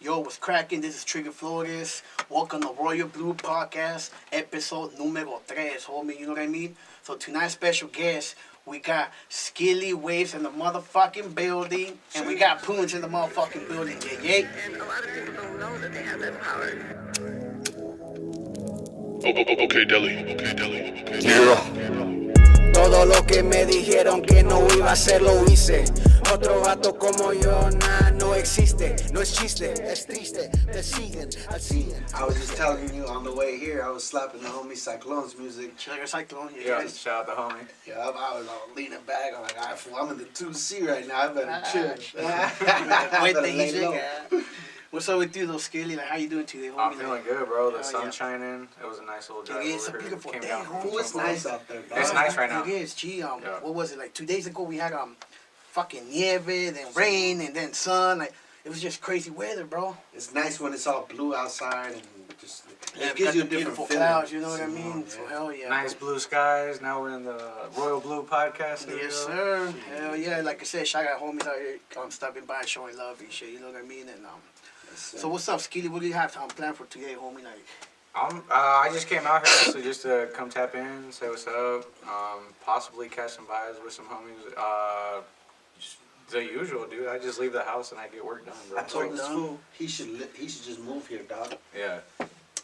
Yo, what's cracking? This is Trigga Flores. Welcome to Royal Blue Podcast, episode numero 3, homie. You know what I mean? So tonight's special guest, we got Skilly Waves in the motherfucking building, and we got Poons in the motherfucking building. Yeah. And a lot of people don't know that they have that power. Okay, Deli. Todo lo que me dijeron que no iba a hacer lo hice. Otro vato como yo, no existe. No es chiste, es triste. Me siguen al 100. I was just telling you on the way here, I was slapping the homie Cyclone's music. Trigga Cyclone, Yeah, shout out the homie. Yeah, I was leaning back. I'm like, all right, fool, I'm in the 2C right now. I better chill. What's up with you, though, Skilly? Like, how you doing today, homie? I'm feeling good, bro. The sun's shining. It was a nice little drive. It's a over here. beautiful Came day, down homie. from It's nice out there, dog. It's nice right now. It is. Gee, Yeah. what was it, like 2 days ago we had fucking nieve, then rain, and then sun. Like, it was just crazy weather, bro. It's nice when it's all blue outside and just Yeah, it gives you a different beautiful feeling. clouds, you know what I mean? So hell yeah. Nice blue skies. Now we're in the Royal Blue Podcast studio. Yes, sir. Hell yeah. Like I said, shout out homies out here stopping by and showing love and shit, you know what I mean? And so what's up, Skilly? What do you have planned for today, homie? Like, I just came out here so just to come tap in, say what's up, possibly catch some vibes with some homies. Just the usual, dude. I just leave the house and I get work done, bro. I told this fool he should just move here, dog. Yeah.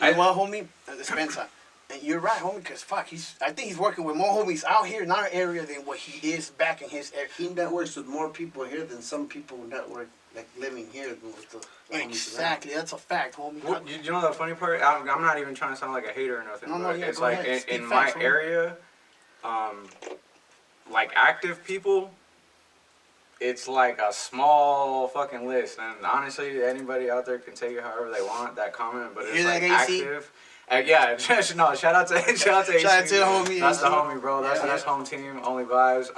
you know what, homie? Spencer. And you're right, homie, because fuck, I think he's working with more homies out here in our area than what he is back in his area. He networks with more people here than some people network like living here with the homies Exactly, that's a fact, homie. Well, you know the funny part? I'm not even trying to sound like a hater or nothing, No, but yeah, it's go like ahead. in Speak my facts, homie. area, like active people, it's like a small fucking list. And honestly, anybody out there can take it however they want, that comment, but it's Hear like that, AC? active. Yeah, no, shout out to AC. Shout out to the homie. That's the AC. homie, bro. That's Yeah. home team, only vibes.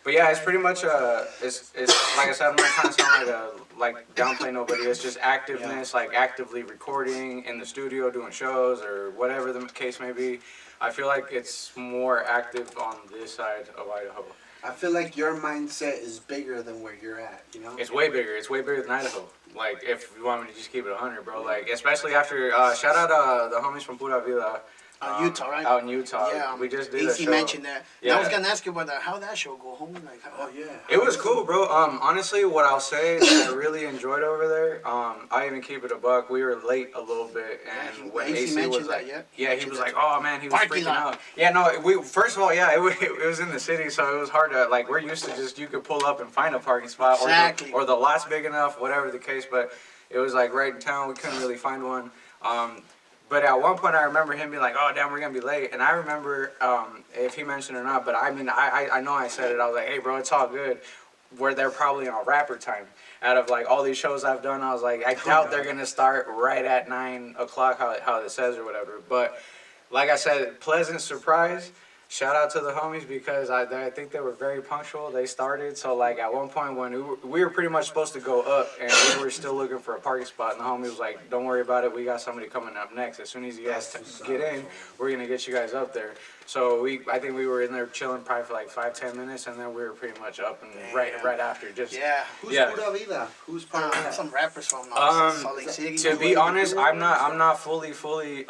But yeah, it's pretty much it's like I said, I'm not trying to sound like downplay nobody. It's just activeness, like actively recording in the studio, doing shows or whatever the case may be. I feel like it's more active on this side of Idaho. I feel like your mindset is bigger than where you're at, you know? It's way bigger. It's way bigger than Idaho. Like, if you want me to just keep it 100, bro. Like, especially after, shout out the homies from Pura Vida. Utah, right? Out in Utah. Yeah, We just did a AC show. mentioned that. Yeah. I was going to ask you about that. How that show go, homie? Like, how, yeah. It was cool, bro. Honestly, what I'll say that I really enjoyed over there, I even keep it a buck. We were late a little bit, and when AC AC mentioned was like, that, he was like, oh man, he was Parking freaking lot. out. Yeah, no, first of all, yeah, it was in the city, so it was hard to, like, we're used to just, you could pull up and find a parking spot, Exactly. or the lot's big enough, whatever the case, but it was like right in town, we couldn't really find one. But at one point, I remember him being like, "Oh, damn, we're gonna be late." And I remember, if he mentioned it or not, but I mean, I know I said it. I was like, "Hey, bro, it's all good." Where they're probably on rapper time. Out of like all these shows I've done, I was like, I doubt they're gonna start right at 9 o'clock, how it says or whatever. But like I said, pleasant surprise. Shout out to the homies because I think they were very punctual. They started, so like at one point when we were pretty much supposed to go up and we were still looking for a parking spot, and the homie was like, "Don't worry about it, we got somebody coming up next. As soon as you guys get in, we're gonna get you guys up there." So I think we were in there chilling probably for like 5-10 minutes, and then we were pretty much up and right after just yeah. Who's Pura Vida? Who's part of that? Some rappers from Salt Lake City. To be honest, I'm not fully fully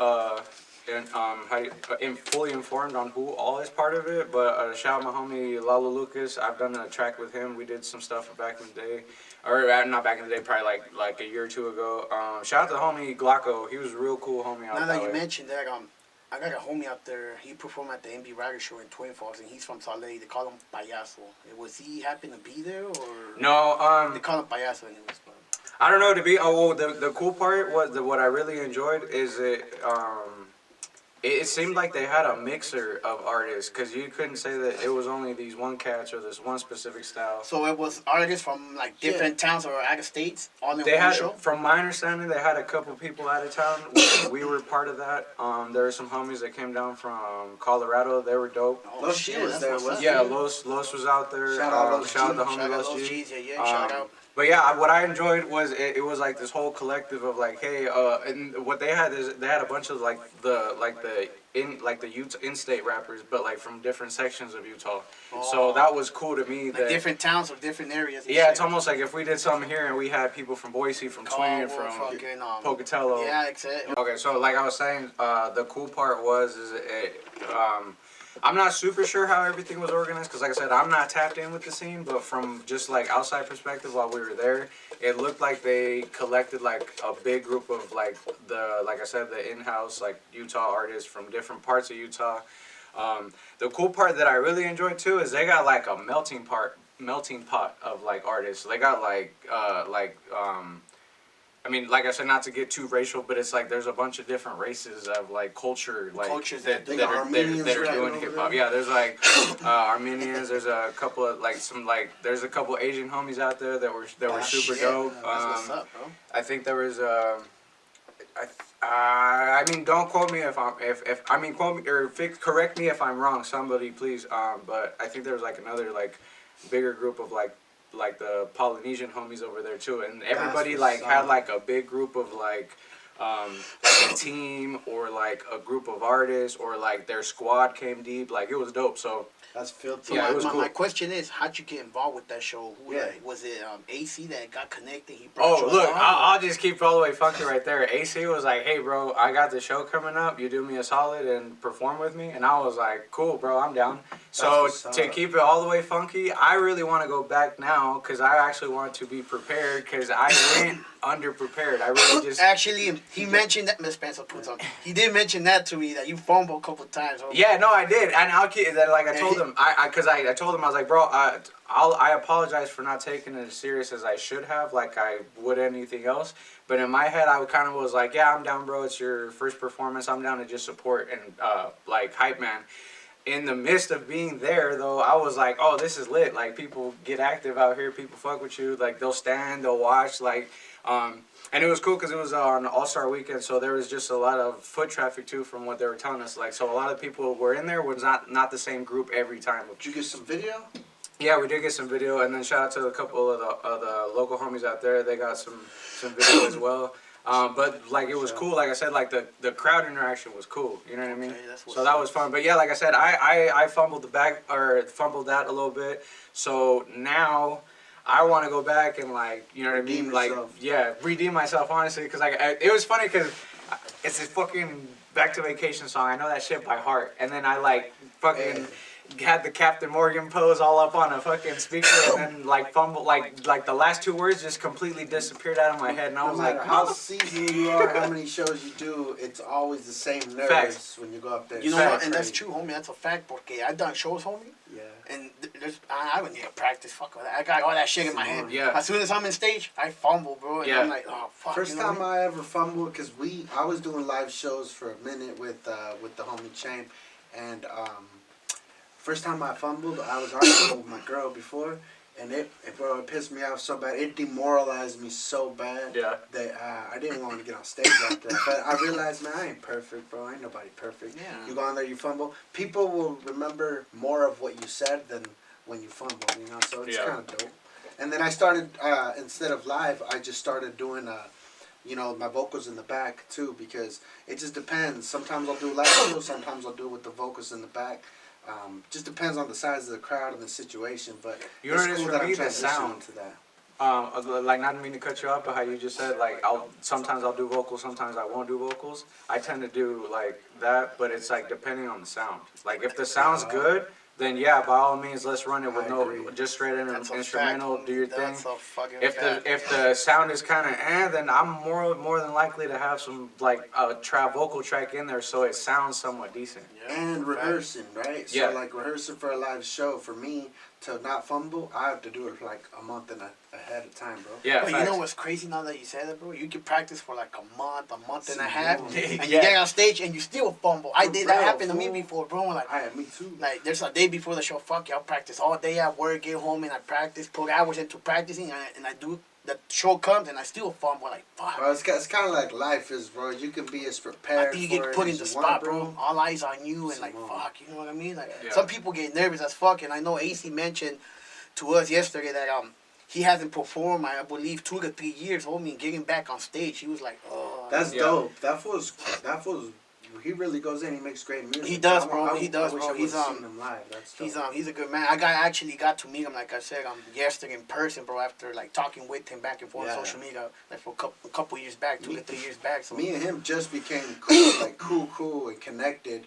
informed on who all is part of it, but shout out my homie Lalo Lucas. I've done a track with him. We did some stuff back in the day, or not back in the day, probably like a year or two ago. Shout out to the homie Glocko. He was a real cool homie out there. Now that you mentioned that, I got a homie out there. He performed at the MB Rider show in Twin Falls, and he's from Salt Lake. They call him Payaso. Was he happen to be there, or No, they call him Payaso anyways? But I don't know. The cool part was what I really enjoyed is it seemed like they had a mixer of artists, because you couldn't say that it was only these one cats or this one specific style. So it was artists from like different towns or out of states all in They one had, show? from my understanding, they had a couple people out of town. We were part of that. There were some homies that came down from Colorado. They were dope. Oh, Los shit, G was that's there, what's wasn't up. Yeah, Los was out there. Shout out Los Shout out the G. homie Shout out Los Los G. G's, yeah, shout out. But yeah, what I enjoyed was it was like this whole collective of like, hey, and what they had is they had a bunch of the Utah in-state rappers, but like from different sections of Utah. So that was cool to me. Like That different towns or different areas. and yeah, shit. it's almost like if we did something here and we had people from Boise, from Twin, from fucking, Pocatello. Yeah, exactly. Okay, so like I was saying, the cool part was I'm not super sure how everything was organized because, like I said, I'm not tapped in with the scene. But from just like outside perspective, while we were there, it looked like they collected like a big group of like I said, the in-house like Utah artists from different parts of Utah. The cool part that I really enjoyed too is they got like a melting pot of like artists. They got I mean, like I said, not to get too racial, but it's like there's a bunch of different races of like culture, like Cultures that They are got Armenians doing right hip over hop. there. Yeah, there's like Armenians. There's a couple of there's a couple Asian homies out there that were super Shit. dope. That's what's up, bro. I think there was I mean, don't quote me if I mean quote me or correct me if I'm wrong. Somebody please. But I think there was like another like bigger group of like the Polynesian homies over there too, and everybody what's like up. had like a big group of like a team or like a group of artists or like their squad came deep. Like it was dope. So That's filthy. So Yeah, it was my cool. question is, how'd you get involved with that show? Who, Yeah. like, was it AC that got connected? He brought oh you look, along? I'll just keep all the way funky right there. AC was like, hey bro, I got the show coming up. You do me a solid and perform with me, and I was like, cool bro, I'm down. So what's to up. keep it all the way funky, I really want to go back now because I actually want to be prepared because I went underprepared. I really just Actually, he mentioned that. Miss Spencer puts on. He did mention that to me that you fumbled a couple times. Oh, yeah, no, I did, and I'll keep that. Like I told him, I told him I was like, bro, I apologize for not taking it as serious as I should have, like I would anything else. But in my head, I kind of was like, yeah, I'm down, bro. It's your first performance. I'm down to just support and like hype man. In the midst of being there, though, I was like, oh, this is lit. Like people get active out here. People fuck with you. Like they'll stand, they'll watch. Like, and it was cool because it was on All-Star Weekend, so there was just a lot of foot traffic too, from what they were telling us. Like, so a lot of people were in there. Was not the same group every time. Did you get some video? Yeah, we did get some video, and then shout out to a couple of the local homies out there. They got some video as well. But like it was cool. Like I said, like the crowd interaction was cool. You know what I mean? Okay, that's what's So that up. was fun. But yeah, like I said, I fumbled fumbled that a little bit. So now I want to go back and like you know what I mean? Redeem Like yourself. yeah, redeem myself honestly because it was funny because it's a fucking Back to Vacation song. I know that shit by heart, and then I like fucking. Had the Captain Morgan pose all up on a fucking speaker and then like fumble like the last two words just completely disappeared out of my head and I No was matter like how seasoned you are, how many shows you do, it's always the same nerves Facts. when you go up there. You know Facts. what? And that's true, homie. That's a fact. Porque I've done shows, homie. Yeah. And I don't need to practice. Fuck with that. I got all that shit in my head. Yeah. As soon as I'm in stage, I fumble, bro. And Yeah. I'm like, oh fuck. First you know time what I mean? I ever fumbled, because I was doing live shows for a minute with the homie Chain, and first time I fumbled, I was arguing with my girl before, and it pissed me off so bad. It demoralized me so bad Yeah. that I didn't want to get on stage after that. But I realized, man, I ain't perfect, bro. Ain't nobody perfect. Yeah. You go on there, you fumble. People will remember more of what you said than when you fumbled, you know? So it's Yeah. kind of dope. And then I started, instead of live, I just started doing my vocals in the back too, because it just depends. Sometimes I'll do live shows, sometimes I'll do it with the vocals in the back. Just depends on the size of the crowd and the situation, but You know what it is cool for that I'm me, the transitioning sound. to that. Like not to mean to cut you off, but how you just said like sometimes I'll do vocals, sometimes I won't do vocals. I tend to do like that, but it's like depending on the sound. Like if the sound's good, then yeah, by all means let's run it with I agree. just straight That's a instrumental, fact, do your homie. thing. That's a fucking If fact. the sound is kind of then I'm more than likely to have some like a vocal track in there so it sounds somewhat decent. Yeah, And fact. rehearsing, right? So Yeah. like rehearsing for a live show, for me to not fumble, I have to do it like a month ahead of time, bro. Yeah, But you facts. know what's crazy now that you said that, bro? You can practice for like a month and a See, half, yeah. and you Yeah. get on stage and you still fumble. That Bro, happened to me fool. before, bro. Like, Me too. like there's a day before the show. Fuck yeah, I'll practice all day at work, get home and I practice, put hours into practicing, and I do. The show comes and I still fumble. Like fuck. Bro, it's kind of like life is, bro. You can be as prepared After you for get it put in as the you spot, want, bro, all eyes on you, and like, Simone. fuck, you know what I mean? Like, Yeah. some people get nervous as fuck, and I know AC mentioned to us yesterday that he hasn't performed, I believe, 2 to 3 years, homie, and getting back on stage. He was like, oh. That's dope. That fool's. He really goes in. He makes great music. He does, bro. He does, I wish bro. I would've seen him live. That's dope. He's a good man. I actually got to meet him, like I said, yesterday in person, bro. After like talking with him back and forth on social media, like for a couple years back, 2 to 3 years back. So me and him just became cool, like cool, and connected.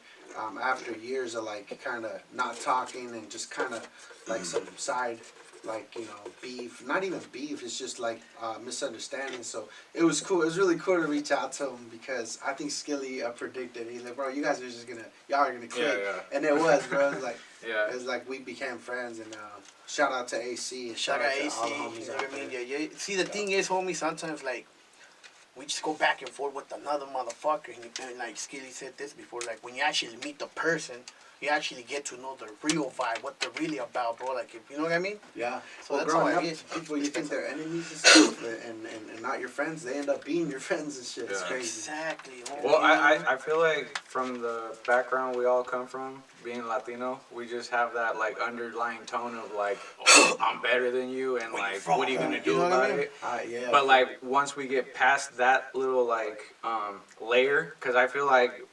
After years of like kind of not talking and just kind of like some side, like, you know, beef. Not even beef. It's just like misunderstanding. So it was cool. It was really cool to reach out to him because I think Skilly predicted. He's like, bro, you guys are just y'all are gonna quit. Yeah. And it was, bro. It was like, Yeah. it was like we became friends. And shout out to AC. And shout out to AC. all the homies You know out what I mean? there. Yeah. See, the thing is, homie, sometimes like we just go back and forth with another motherfucker, and like Skilly said this before, like when you actually meet the person, you actually get to know the real vibe, what they're really about, bro. Like, if you know what I mean? Yeah. So Well, that's how growing it up, is. people you think they're enemies and stuff, and not your friends, they end up being your friends and shit. It's Yeah. crazy. Exactly. Homie. Well, I feel like from the background we all come from, being Latino, we just have that like underlying tone of like, oh, I'm better than you, and like, what are you gonna do You know what I about mean? it? Yeah. But like once we get past that little like layer, because I feel like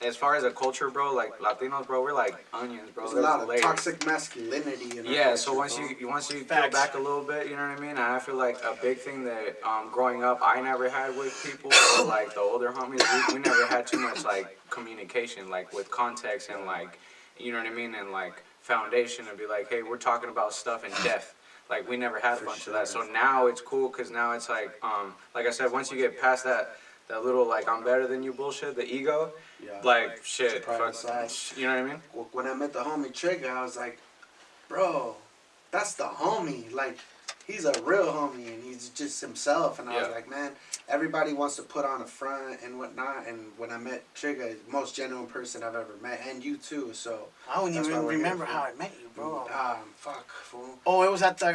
as far as a culture, bro, like Latinos, bro, we're like onions, bro. There's a lot of layers. toxic masculinity in our Yeah, culture, so once bro. you peel Facts. back a little bit, you know what I mean? And I feel like a big thing that growing up I never had with people, or like the older homies, we never had too much like communication, like with context and like, you know what I mean, and like foundation to be like, hey, we're talking about stuff in depth. Like we never had a bunch of that. So now it's cool because now it's like I said, once you get past that little like I'm better than you bullshit, the ego, Yeah. like shit, Private fuck, side. you know what I mean? When I met the homie Trigga, I was like, bro, that's the homie. Like, he's a real homie, and he's just himself. And I was Yeah. like, man, everybody wants to put on a front and whatnot. And when I met Trigga, most genuine person I've ever met, and you too. So I don't that's why even we're here remember for- how I met you, bro. Fuck, fool. Oh, it was at the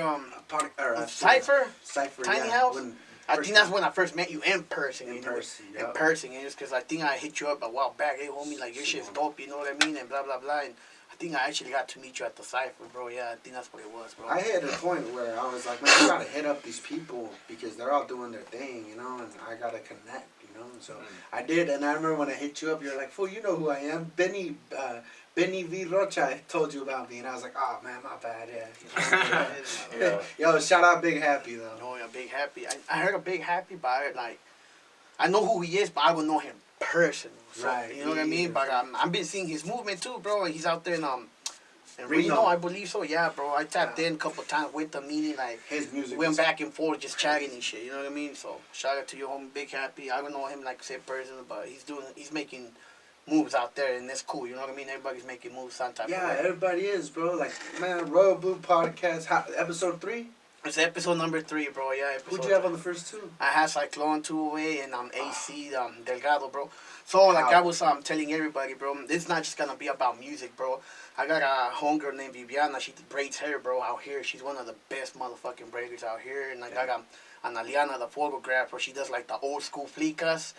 Cypher? Cypher, Tiny yeah. House? When I first think that's time- when I first met you in person. In you know? person, In yeah. person, and it's because I think I hit you up a while back. Hey, homie, like, your shit's dope, you know what I mean? And blah, blah, blah. And I think I actually got to meet you at the Cypher, bro. Yeah, I think that's what it was, bro. I hit a point where I was like, man, I gotta hit up these people because they're all doing their thing, you know, and I gotta connect, you know. So I did, and I remember when I hit you up, you're like, fool, you know who I am, Benny V. Rocha told you about me, and I was like, oh man, my bad, yeah. Yeah. Yo, shout out Big Happy though. No, yeah, Big Happy. I heard of Big Happy, but I know who he is, but I don't know him personally. So, Right, you know what I me mean? either. But I've been seeing his movement too, bro. And he's out there in Reno. Reno, I believe so. Yeah, bro. I tapped in a couple times with him, meaning like His music went is back and forth, just chatting and shit. You know what I mean? So shout out to your homie, Big Happy. I don't know him like say personally, but he's making moves out there, and that's cool. You know what I mean? Everybody's making moves some type of Yeah, way. everybody is, bro. Like, man, Royal Blue Podcast, episode 3. It's episode number 3, bro. Yeah. Who'd you have on the first 2? I had Cyclone 208 and AC Delgado, bro. So like I was telling everybody, bro, it's not just gonna be about music, bro. I got a homegirl named Viviana. She braids hair, bro, out here. She's one of the best motherfucking braiders out here. And like I got Analiana, the photographer. She does like the old school flicas.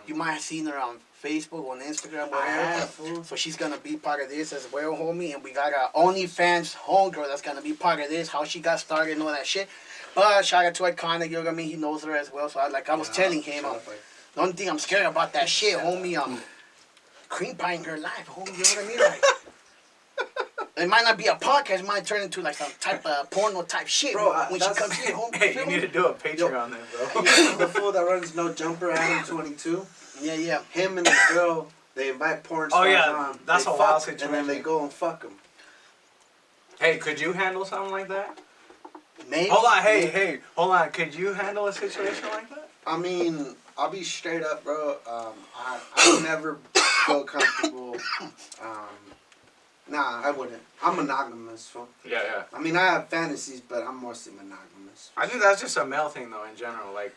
You might have seen her on Facebook, on Instagram, whatever. So she's gonna be part of this as well, homie. And we got a OnlyFans homegirl that's gonna be part of this. How she got started and all that shit. But shout out to I-Konick, you know what I mean? He knows her as well. So I was telling him, the only thing I'm scared about that shit, homie, cream pieing her life, homie. You know what I mean? Like, it might not be a podcast. It might turn into like some type of porno type shit, Bro, when she that's- comes in, homie. Hey, feel you me? need to do a Patreon then, bro. The fool that runs No Jumper, Adam 22. Yeah, yeah. Him and the girl, they invite porn stars Oh, yeah, on. that's they a wild fuck, and then they situation. go and fuck them. Hey, could you handle something like that? Maybe. Hold on, hey, hold on. Could you handle a situation like that? I mean, I'll be straight up, bro. I never feel comfortable. Nah, I wouldn't. I'm monogamous, fool. Yeah, yeah. I mean, I have fantasies, but I'm mostly monogamous. I think that's just a male thing, though, in general. Like,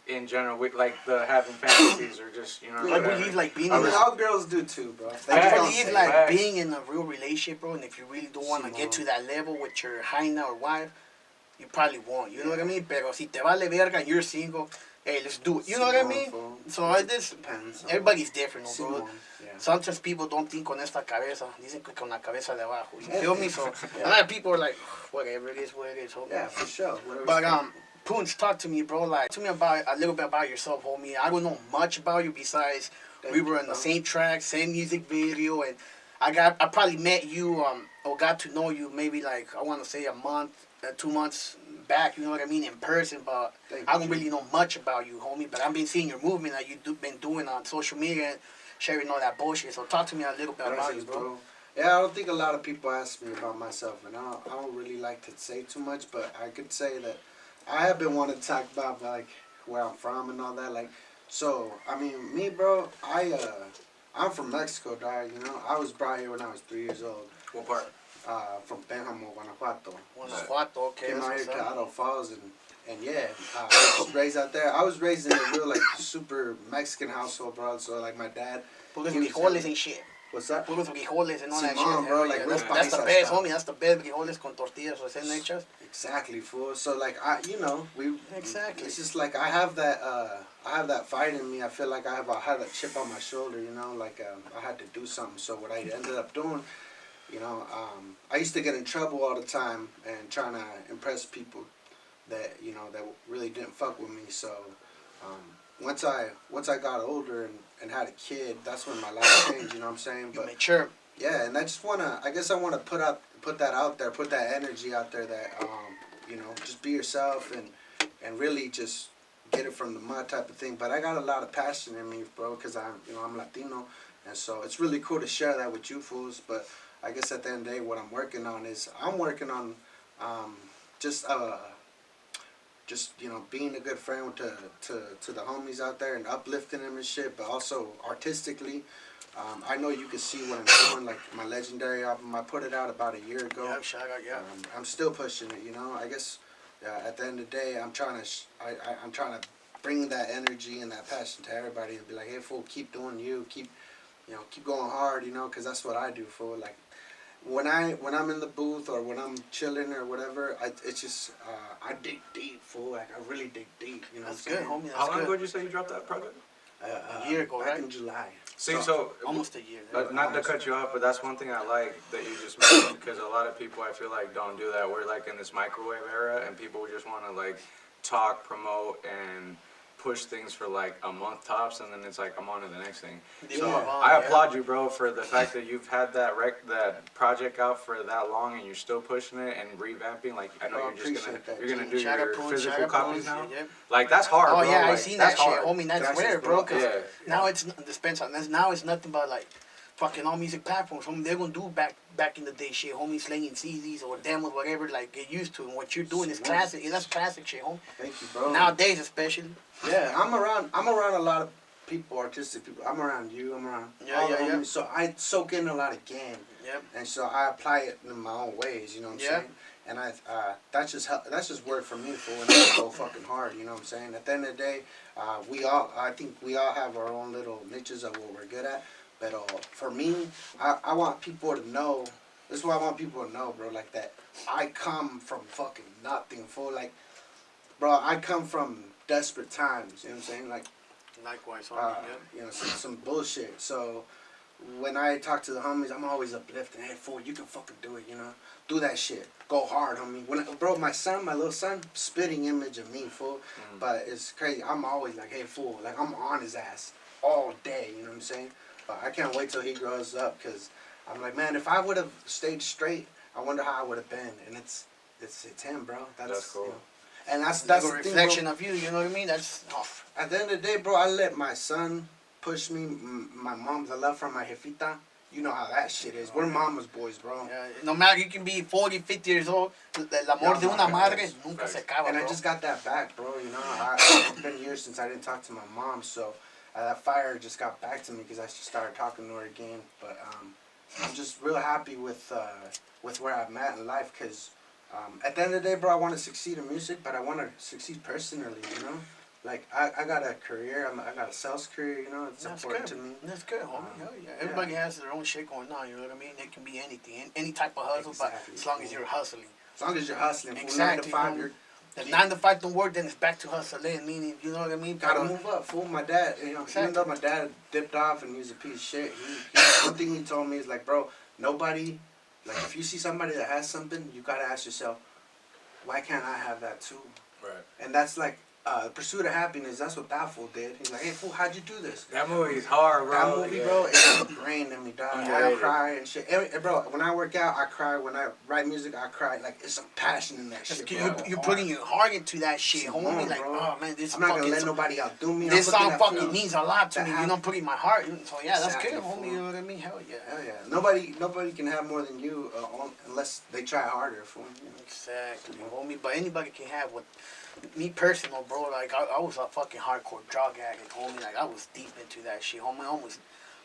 in general, we, like the having fantasies or just, you know. I whatever. believe like being I in mean, a, all girls do too, bro. They I just don't believe say like it. Facts. being in a real relationship, bro. And if you really don't want to get to that level with your hyena or wife, you probably won't. You know what I mean? Pero si te vale verga and you're single, hey, let's do it. You know what I mean? So I just, Depends. everybody's different, no, bro. Simón, yeah. Sometimes people don't think con esta cabeza. Dicen que con la cabeza de abajo. You feel me? So a lot of people are like, whatever it is, homie. Yeah, for sure. Whatever's But good. Poons, talk to me, bro. Like, tell me about a little bit about yourself, homie. I don't know much about you besides Thank we you, were in the bro. same track, same music video, and I probably met you or got to know you maybe like I want to say a month, 2 months back. You know what I mean in person, but Thank I you, don't G. really know much about you, homie. But I've been seeing your movement that you've been doing on social media, and sharing all that bullshit. So talk to me a little bit about you, Gracias, bro. Yeah, I don't think a lot of people ask me about myself, and I don't really like to say too much, but I could say that I have been wanting to talk about like where I'm from and all that. Like, so I mean, me, bro, I'm from Mexico, dog. You know, I was brought here when I was 3 years old. What part? From Pénjamo, Guanajuato. Guanajuato, okay, Came that's out here what's to up. Idle Falls and yeah, I was raised out there. I was raised in a real like super Mexican household, bro. So like my dad. Puros he was frijoles having- and shit. What's that? Puros frijoles and all that Simón, shit. bro, Hell like yeah. real That's the paisa best, style. homie. That's the best frijoles con tortillas recién hechas. Exactly, fool. So like we Exactly. It's just like I have that fight in me. I feel like I had that chip on my shoulder. You know, like I had to do something. So what I ended up doing, I used to get in trouble all the time and trying to impress people that that really didn't fuck with me. So once I got older and had a kid, that's when my life changed. You know what I'm saying? You mature. Yeah, and I guess I want to put that out there, put that energy out there that, just be yourself and really just get it from the mud type of thing. But I got a lot of passion in me, bro, because I'm Latino, and so it's really cool to share that with you fools. But I guess at the end of the day, what I'm working on just being a good friend to the homies out there and uplifting them and shit, but also artistically. I know you can see what I'm doing, like my legendary album. I put it out about a year ago. Yeah, shout out, yeah. I'm still pushing it, I guess at the end of the day, I'm trying to bring that energy and that passion to everybody and be like, hey, fool, keep doing you, keep going hard, because that's what I do, fool. Like when I'm in the booth or when I'm chilling or whatever, it's just I dig deep, fool. Like I really dig deep. That's good, homie. That's How long good. ago did you say you dropped that project? A year ago, back right? in July. See, so Almost a year. But not to cut you off, but that's one thing I like that you just mentioned, because a lot of people I feel like don't do that. We're like in this microwave era, and people just want to like talk, promote, and push things for like a month tops, and then it's like I'm on to the next thing. They So move on, I yeah. applaud you, bro, for the fact that you've had that project out for that long, and you're still pushing it and revamping. Like I know Oh, you're just appreciate that, you're gonna G. do Shout out your Poon, physical shout out copies Poon, now. yeah. Like that's hard, Oh bro. yeah, I Like, seen that's that shit, hard. homie. That's Gracias, rare, bro. bro. Cause Yeah. now it's now it's nothing but like fucking all music platforms. Homie, they're gonna do back in the day shit, homie, slinging CDs or demos, whatever. Like get used to, and what you're doing is Simón. classic. That's classic shit, homie. Thank you, bro. Nowadays, especially. Yeah, I'm around a lot of people, artistic people. I'm around you. I'm around Yeah, all the yeah, yeah. homies. So I soak in a lot of game, Yep. and so I apply it in my own ways. You know what I'm Yeah. saying? And that's just work for me for when I go fucking hard. You know what I'm saying? At the end of the day, I think we all have our own little niches of what we're good at. But for me, I want people to know. This is what I want people to know, bro. Like that, I come from fucking nothing, fool. Like, bro, I come from desperate times. You know what I'm saying? Like. Likewise, homie. Yep. Some bullshit. So when I talk to the homies, I'm always uplifting. Hey, fool, you can fucking do it. Do that shit. Go hard, homie. Bro, my little son, spitting image of me, fool. But it's crazy. I'm always like, hey, fool, like I'm on his ass all day. You know what I'm saying? But I can't wait till he grows up, because I'm like, man, if I would have stayed straight, I wonder how I would have been. And it's him, bro. That's cool. And that's Like the a thing, reflection bro. of you. You know what I mean? That's. Oh. At the end of the day, bro, I let my son push me. My mom's, I love from my jefita. You know how that shit is. We're mama's boys, bro. Yeah, no matter, you can be 40, 50 years old, el amor de una madre nunca se acaba, And bro. I just got that back, bro. It's been years since I didn't talk to my mom, so that fire just got back to me because I just started talking to her again. But I'm just real happy with where I'm at in life, because at the end of the day, bro, I want to succeed in music, but I want to succeed personally, Like, I got a career, I got a sales career, it's That's important good. to me. That's good, homie. Hell yeah. Everybody has their own shit going on, you know what I mean? It can be anything, any type of hustle, Exactly. but as long as you're hustling. As long as you're hustling, from 9 to Exactly, 5, homie. you're If 9 to 5 don't work, then it's back to hustling, meaning, you know what I mean? Gotta move up, fool. My dad, you know, even though my dad dipped off and he was a piece of shit, one thing he told me is like, bro, nobody, like, if you see somebody that has something, you gotta ask yourself, why can't I have that too? Right. And that's like, Pursuit of Happiness, that's what that fool did. He's like, hey, fool, how'd you do this? That movie's hard, bro. That movie, bro, it's ingrained in me, dog. I Underrated. cry and shit. Bro, when I work out, I cry. When I write music, I cry. Like, it's some passion in that shit, bro. You're putting your heart into that shit, Come homie. on, Like, bro. oh, man, this I'm not gonna fucking let nobody outdo me. this I'm looking song at fucking films means a lot to that me. have- You know, putting my heart in. So, yeah, that's Exactly, good, homie. fool. You know what I mean? Hell yeah. Hell yeah. Nobody can have more than you unless they try harder, fool. Exactly, homie. But anybody can have what. Me personal, bro. Like I was a fucking hardcore drug addict, homie. Like I was deep into that shit, homie. I almost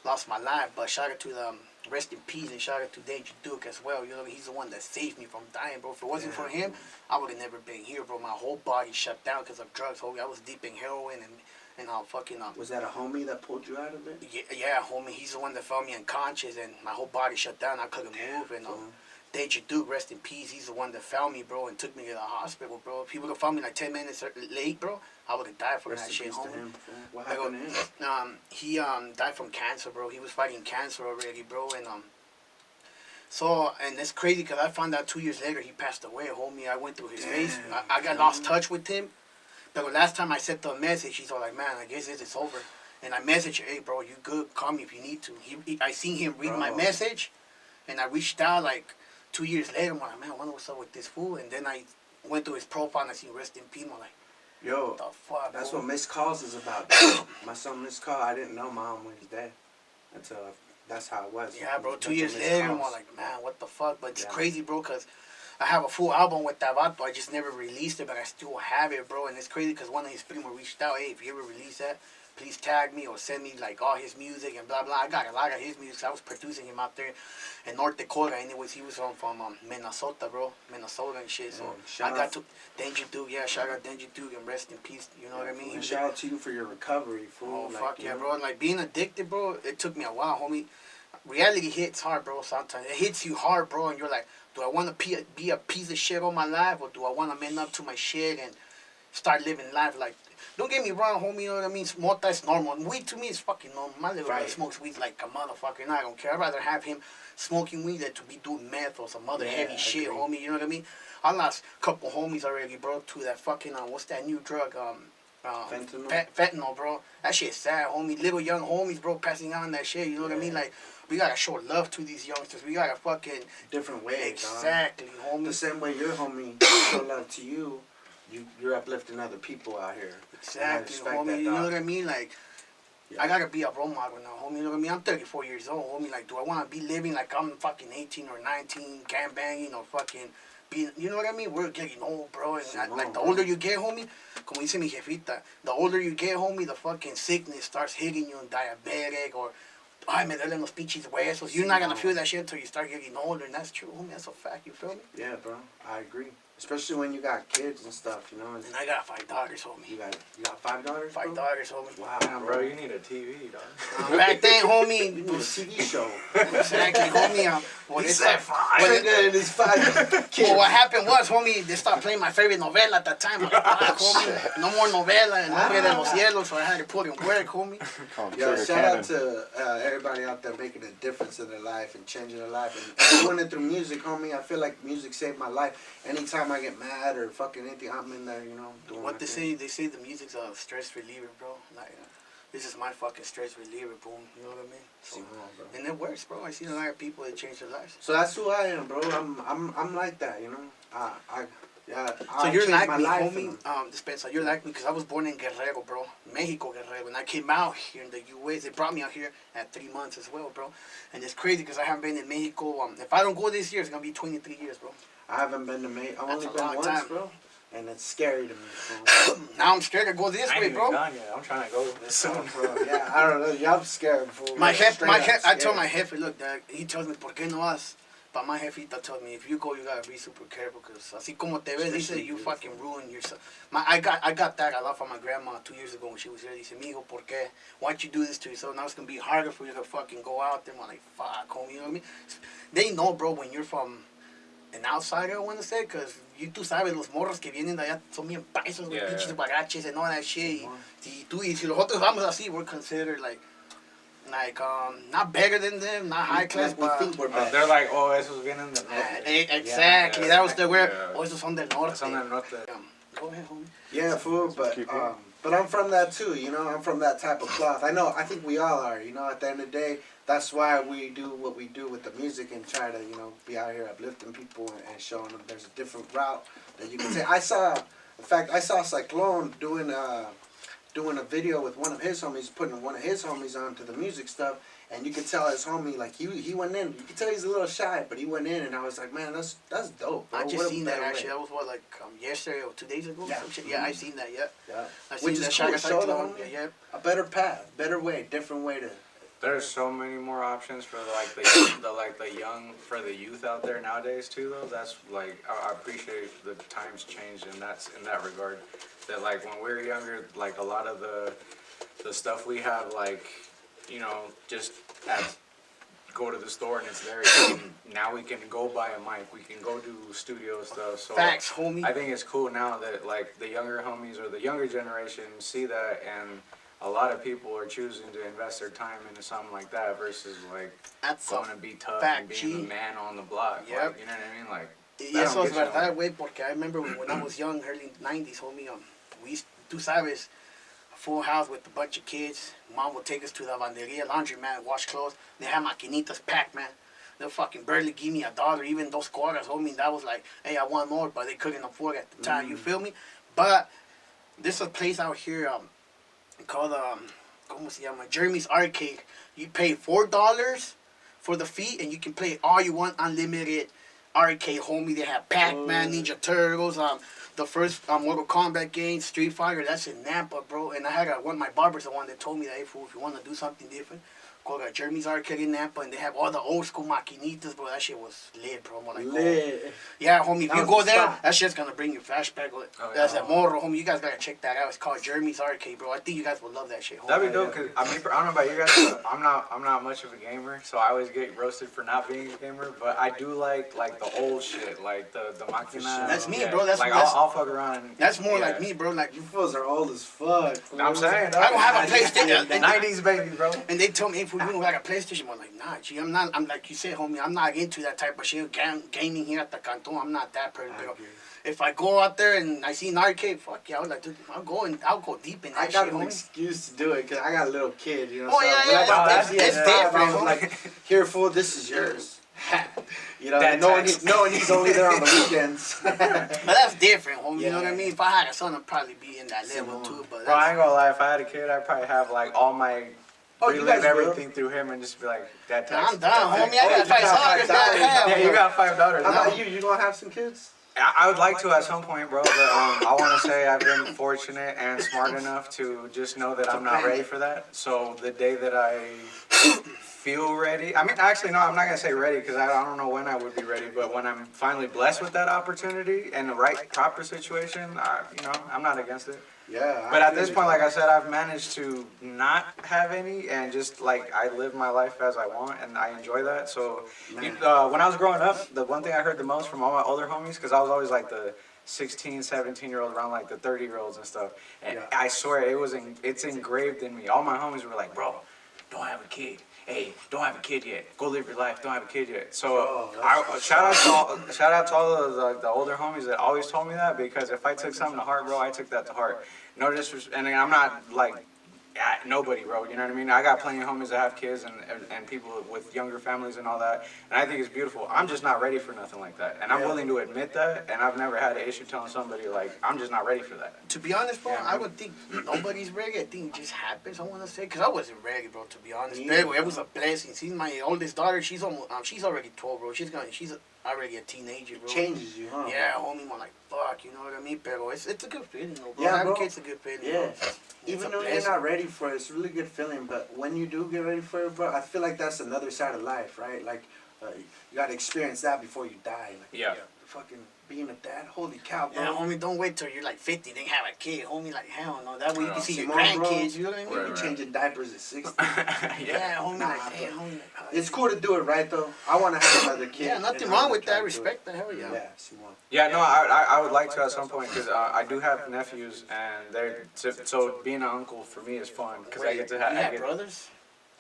lost my life. But shout out to the rest in peace and shout out to Danger Duke as well. You know, he's the one that saved me from dying, bro. If it wasn't for him, I would have never been here, bro. My whole body shut down because of drugs, homie. I was deep in heroin and fucking Was that a homie that pulled you out of it? yeah, homie. He's the one that found me unconscious and my whole body shut down. I couldn't move and. Danger Duke, rest in peace. He's the one that found me, bro, and took me to the hospital, bro. If he would have found me like 10 minutes late, bro, I would have died from Rest that in shit, peace to homie. him, fool. What happened to him? He died from cancer, bro. He was fighting cancer already, bro, and so and it's crazy because I found out 2 years later he passed away, homie. I went through his face. I got lost touch with him. But the last time I sent the message, he's all like, man, I guess it's over. And I messaged him, hey, bro, you good? Call me if you need to. I seen him read my message, and I reached out like 2 years later. I'm like, man, I wonder what's up with this fool. And then I went to his profile and I seen rest in peace. I'm like, Yo, what the fuck, that's bro? what missed calls is about. My son missed call. I didn't know mom was dead until that's how it was. Yeah, bro, 2 Bunch of years missed later, I'm calls. like, man, what the fuck? But it's Yeah. crazy, bro, because I have a full album with that vato. I just never released it, but I still have it, bro. And it's crazy because one of his people reached out, hey, if you ever release that, please tag me or send me, like, all his music and blah, blah. I got a lot of his music. I was producing him out there in North Dakota. Anyways, he was from Minnesota, bro. Minnesota and shit. So shout I got out- to Danger Duke. Yeah, shout out Danger Duke and rest in peace. You know what I mean? He And was- shout out to you for your recovery, fool. Oh, Like, fuck you yeah, know, bro. And, like, being addicted, bro, it took me a while, homie. Reality hits hard, bro, sometimes. It hits you hard, bro, and you're like, do I want to be a piece of shit all my life, or do I want to man up to my shit and start living life like... Don't get me wrong, homie, you know what I mean? Mota is normal. Weed to me is fucking normal. My little brother smokes weed like a motherfucker, and I don't care. I'd rather have him smoking weed than to be doing meth or some other heavy I shit, agree. homie, you know what I mean? I lost a couple homies already, bro, to that fucking, what's that new drug, Fentanyl? Fentanyl, bro. That shit's sad, homie. Little young homies, bro, passing on that shit. You know what I mean? Like, we gotta show love to these youngsters. We gotta fucking different ways, exactly, dog. The homie. same way your homie show love to you, you're uplifting other people out here. Exactly, And I respect homie. that, You know dog. what I mean? Like, Yeah. I gotta be a role model now, homie. You know what I mean? I'm 34 years old, homie. Like, do I wanna be living like I'm fucking 18 or 19, gang banging or fucking being, you know what I mean? We're getting old, bro. And like, the older you get, homie, como dice mi jefita, the older you get, homie, the fucking sickness starts hitting you, and diabetic or, ay, me duelen los pinches huesos. You're not gonna feel that shit until you start getting older, and that's true, homie. That's a fact, you feel me? Yeah, bro. I agree. Especially when you got kids and stuff, you know. And I got 5 daughters, homie. You got $5? 5 daughters, homie. Wow, Damn, bro, you need a TV, dog. Back then, homie, You need a TV show. exactly, homie. When He it said start- when it- Trigga and his 5 kids. Well, what happened was, homie, they stopped playing my favorite novela at that time. Like, fuck, homie, no more novela, El Nombre de los Cielos, so I had to put in work, homie. Yo, shout out to everybody out there making a difference in their life and changing their life and doing it through music, homie. I feel like music saved my life. Anytime I get mad or fucking anything, I'm in there, you know, doing What my they thing. say the music's a stress reliever, bro. Like, this is my fucking stress reliever, boom. You know what I mean? So, bro. and it works, bro. I see a lot of people that change their lives. So that's who I am, bro. I'm like that, you know. So you're changed like my me, life homie. and- Dispensa, you're like me because I was born in Guerrero, bro. Mexico, Guerrero. And I came out here in the U.S. They brought me out here at 3 months as well, bro. And it's crazy because I haven't been in Mexico. If I don't go this year, it's going to be 23 years, bro. I haven't been to I've only a been long once, time. bro. And it's scary to me, bro. Now I'm scared to go this I ain't way, even bro. gone yet. I'm trying to go this soon. Bro, yeah, I don't know. Yeah, I'm scared, fool. My Straight up I told scared. my jefe, look, Dad, he tells me, ¿por qué no vas? But my jefita told me, if you go, you gotta be super careful, because así como te ves, he said, you fucking ruin yourself. I got that a lot from my grandma 2 years ago when she was here. He said, mijo, ¿por qué? Why'd you do this to yourself? Now it's gonna be harder for you to fucking go out there. I'm like, fuck, homie, you know what I mean? They know, bro, when you're from an outsider, I want to say, because you tú sabes, los morros que vienen de allá son bien paisos, güey, Yeah. pinches guaraches and all that shit. Si nosotros vamos así, we're considered like, not better than them, not high class, We but... think we're bad. They're like, oh, esos vienen del norte. Exactly, Yeah. that was the word. Yeah. Oh, esos son del norte. Son del norte. Go ahead, homie. Yeah, fool, but I'm from that too, you know. I'm from that type of cloth. I think we all are, you know. At the end of the day, that's why we do what we do with the music and try to, you know, be out here uplifting people and showing them there's a different route that you can take. I saw Cyclone doing a video with one of his homies, putting one of his homies onto the music stuff, and you could tell his homie, like, he went in. You could tell he's a little shy, but he went in, and I was like, man, that's dope, bro. I just What a seen that better way. actually. That was what, like yesterday or 2 days ago? Yeah. Some shit. Yeah, I seen that. Yeah. Yeah. I Which seen is that. cool. Shaka Show Cyclone. them Yeah. a better path, better way, different way to. There's so many more options for the young, for the youth out there nowadays too. Though that's like I appreciate the times changed, and that's in that regard. That like when we were younger, like a lot of the stuff we have, like, you know, just go to the store and it's there. Now we can go buy a mic. We can go do studio stuff. So Facts, homie. I think it's cool now that like the younger homies or the younger generation see that, and a lot of people are choosing to invest their time into something like that versus like That's going to be tough fact, and being G. the man on the block. Yep. Like, you know what I mean? Like, Y that eso don't es get you verdad, nowhere. güey, porque I remember when I was young, early 90s, homie, we used, tú sabes, a full house with a bunch of kids. Mom would take us to the lavanderia, laundromat, wash clothes. They had maquinitas packed, man. They'll fucking barely give me $1, even those quarters, homie. That was like, hey, I want more, but they couldn't afford at the time, you feel me? But there's a place out here called, ¿cómo se llama? Jeremy's Arcade. You pay $4 for the fee, and you can play all you want, unlimited arcade, homie. They have Pac-Man, Ninja Turtles, the first Mortal Kombat game, Street Fighter. That's in Nampa, bro. And I had one of my barbers, the one that told me that, hey, fool, if you want to do something different, go to Jeremy's Arcade in Nampa, and they have all the old school maquinitas, bro. That shit was lit, bro. I'm like, oh. Yeah, homie, if That you was go the there, spot. that shit's gonna bring you flashback. Oh, yeah. That's that morro, homie. You guys gotta check that out. It's called Jeremy's Arcade, bro. I think you guys will love that shit, homie. That'd be dope, cause I mean, I don't know about you guys, but I'm not much of a gamer, so I always get roasted for not being a gamer. But I do like the old shit, like the machina. That's me, yeah. bro. That's- like that's- I'll fuck around. That's more yeah. like me, bro. Like, You fools are old as fuck. fool. I'm saying, I don't have a PlayStation. The '90s baby, bro. And they tell me, hey, fool, you don't like a PlayStation? I'm like, nah, G, I'm not. I'm like you said, homie. I'm not into that type of shit. Gaming here at the canton. I'm not that person. But if I go out there and I see an arcade, fuck yeah, I was like, dude, I'll go deep in that I got shit, an homie. excuse to do it because I got a little kid, you know. Oh, so yeah, when yeah, I got that's- that it's PS5, different, I was homie. like, here, fool, this is yours. You know, That knowing text. he's only there on the weekends. But that's different, homie. You know what I Yeah. mean? If I had a son, I'd probably be in that level too. But Bro, I that's, ain't gonna lie. If I had a kid, I'd probably have like all my Oh, you relive guys will. everything through him and just be like, that text. I'm done, homie. I Oh, got you got $5 $5. Yeah, you got $5 How now. about you? You gonna have some kids? I would like to at some point, bro, but I want to say I've been fortunate and smart enough to just know that I'm not ready for that. So the day that I feel ready, I mean, actually, no, I'm not going to say ready because I don't know when I would be ready, but when I'm finally blessed with that opportunity and the right, proper situation, I'm not against it. Yeah. But at this point, like I said, I've managed to not have any and just like I live my life as I want and I enjoy that. So when I was growing up, the one thing I heard the most from all my older homies, because I was always like the 16, 17-year-old around like the 30-year-olds and stuff. And Yeah. I swear it's engraved in me. All my homies were like, bro, don't have a kid. Hey, don't have a kid yet. Go live your life. Don't have a kid yet. So shout out to all of the older homies that always told me that, because if I took something to heart, bro, I took that to heart. No disrespect, and I'm not like nobody, bro. You know what I mean? I got plenty of homies that have kids and people with younger families and all that, and I think it's beautiful. I'm just not ready for nothing like that, and I'm willing to admit that. And I've never had an issue telling somebody like I'm just not ready for that. to be honest, bro, Yeah, I man. would think nobody's ready. I think it just happens. I want to say, because I wasn't ready, bro. To be honest, Yeah. but it was a blessing. See, my oldest daughter, she's already 12, bro. She's already a teenager, bro. changes you, huh? Yeah, homie, I'm like, fuck, you know what I mean? Pero it's a good feeling, though, bro. Yeah, Having bro. kids is a good feeling, Yeah. bro. Even It's a though you're blessing. not ready for it, it's a really good feeling. But when you do get ready for it, bro, I feel like that's another side of life, right? Like, you got to experience that before you die. Like, Yeah. fucking being a dad. Holy cow, bro. Yeah, homie, don't wait till you're like 50, then have a kid, homie. Like, hell no. That way you can see your Simone, bro. grandkids, you know what I mean? Right, You're changing diapers at 60. Yeah, homie, Nah, like, damn, but homie. Like, it's cool to do it right, though. I want to have another kid. Yeah, nothing and wrong I'm with gonna that. try to do Respect it. the hell, yeah. Yeah, Simone. Yeah, no, I would like to at some point because I do have nephews and so being an uncle for me is fun because I get to You have. have brothers?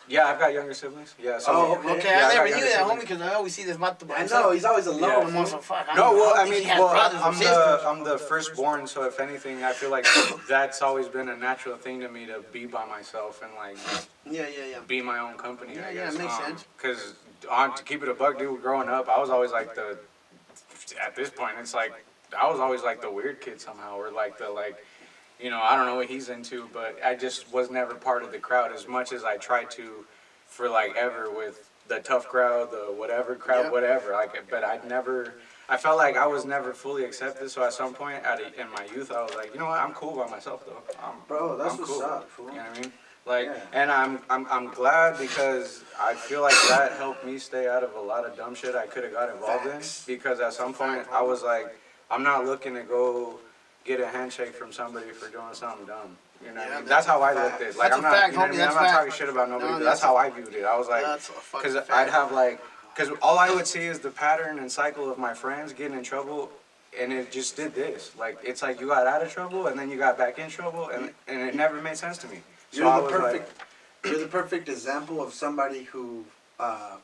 Yeah, I've got younger siblings. Yeah, so. Oh, Okay, Yeah, I I never got knew younger that, homie, siblings. because I always see this vato by I himself. know, he's always Yeah, alone. the fuck. No, well, don't I think mean, he has well, brothers or sisters. I'm the firstborn, so if anything, I feel like that's always been a natural thing to me to be by myself and like Yeah. be my own company. Yeah, I yeah, guess. it makes sense. Because to keep it a buck, dude, growing up, I was always like at this point, it's like I was always like the weird kid somehow, or like I don't know what he's into, but I just was never part of the crowd as much as I tried to, for like ever with the tough crowd, the whatever crowd, Yep. whatever. Like, but I felt like I was never fully accepted. So at some point in my youth, I was like, you know what, I'm cool by myself though. Bro, that's I'm what's cool. up, fool. You know what I mean? Like, Yeah. and I'm glad because I feel like that helped me stay out of a lot of dumb shit I could have got involved Facts. in. Because at some point I was like, I'm not looking to go get a handshake from somebody for doing something dumb. You know what Yeah, I mean? That's how I looked at it. Like, That's I'm a not, fact, you know what I homie, mean? that's I'm not fact. talking shit about nobody, No, but that's that's how a- I viewed it. I was like, That's a fucking because fact. I'd have like, because all I would see is the pattern and cycle of my friends getting in trouble, and it just did this. Like, it's like you got out of trouble, and then you got back in trouble, and it never made sense to me. So I You're was the like, perfect. You're the perfect example of somebody who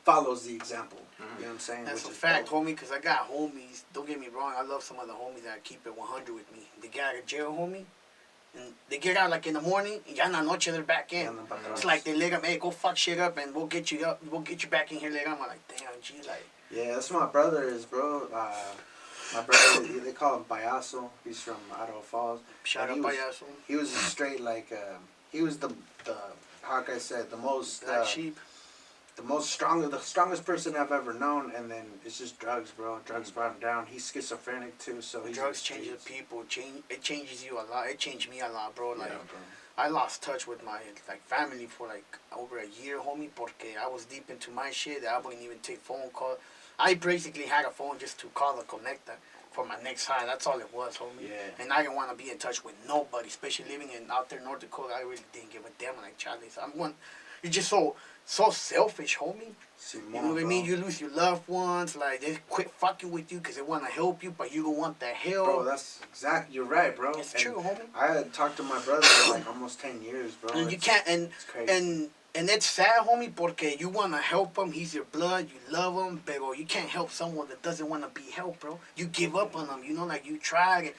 follows the example. You know what I'm saying? That's a Which is fact, dope. homie, because I got homies. Don't get me wrong, I love some of the homies that keep it 100 with me. They get out of jail, homie, and they get out like in the morning, and ya en la noche they're back in. Ya andan pa' atrás. It's like they let them, hey, go fuck shit up, and we'll get you up, we'll get you back in here later. I'm like, damn, G, like, Yeah, that's what my brother is, bro. My brother, they call him Payaso. He's from Idaho Falls. shout And out he was- payaso, He was a straight like he was the how can I say it, the most black sheep. the strongest person I've ever known, and then it's just drugs, bro. Drugs brought him down. He's schizophrenic too, so he's Drugs in the changes streets. people. It changes you a lot. It changed me a lot, bro. Like, Yeah, bro. I lost touch with my like family for like over a year, homie, porque I was deep into my shit. I wouldn't even take phone calls. I basically had a phone just to call the connector for my next high. That's all it was, homie. Yeah. And I didn't want to be in touch with nobody, especially living in out there in North Dakota. I really didn't give a damn, like Charlie. So you're just so selfish, homie. Simone, You know what I bro. mean? You lose your loved ones, like they quit fucking with you because they want to help you, but you don't want the help. Bro, that's exactly. You're right, bro. It's And true, homie. I had talked to my brother for like almost 10 years, bro. And you It's- can't, it's crazy. and it's sad, homie, porque you want to help him. He's your blood. You love him, but you can't help someone that doesn't want to be helped, bro. You give up on them. You know, like you try.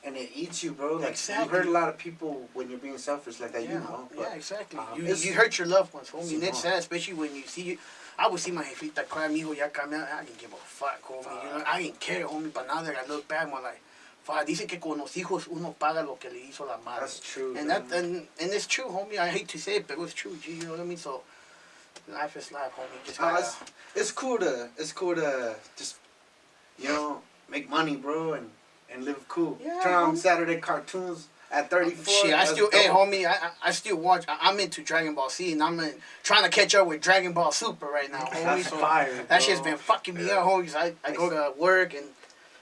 And it eats you, bro. Like Exactly. you hurt a lot of people when you're being selfish like that, you know. But, yeah, exactly. it's- You hurt your loved ones, homie. And it's Simone. sad, especially when you see. I would see my jefita cry, mijo, ya cambió. I didn't give a fuck, homie. You know, I didn't care, homie. But now that I look back, I'm like, fuck. Dice que con los hijos uno paga lo que le hizo la madre. That's true, And man. and it's true, homie. I hate to say it, but it's true. G, you know what I mean? So life is life, homie. You just gotta, it's cool to just make money, bro, and live cool. Yeah, Turn on homie. Saturday cartoons at 34. Shit, I that's still, dope. hey, homie, I still watch. I'm into Dragon Ball Z, and trying to catch up with Dragon Ball Super right now, homie. That's So fire, that bro. shit's been fucking me up, homie. 'Cause I go to work and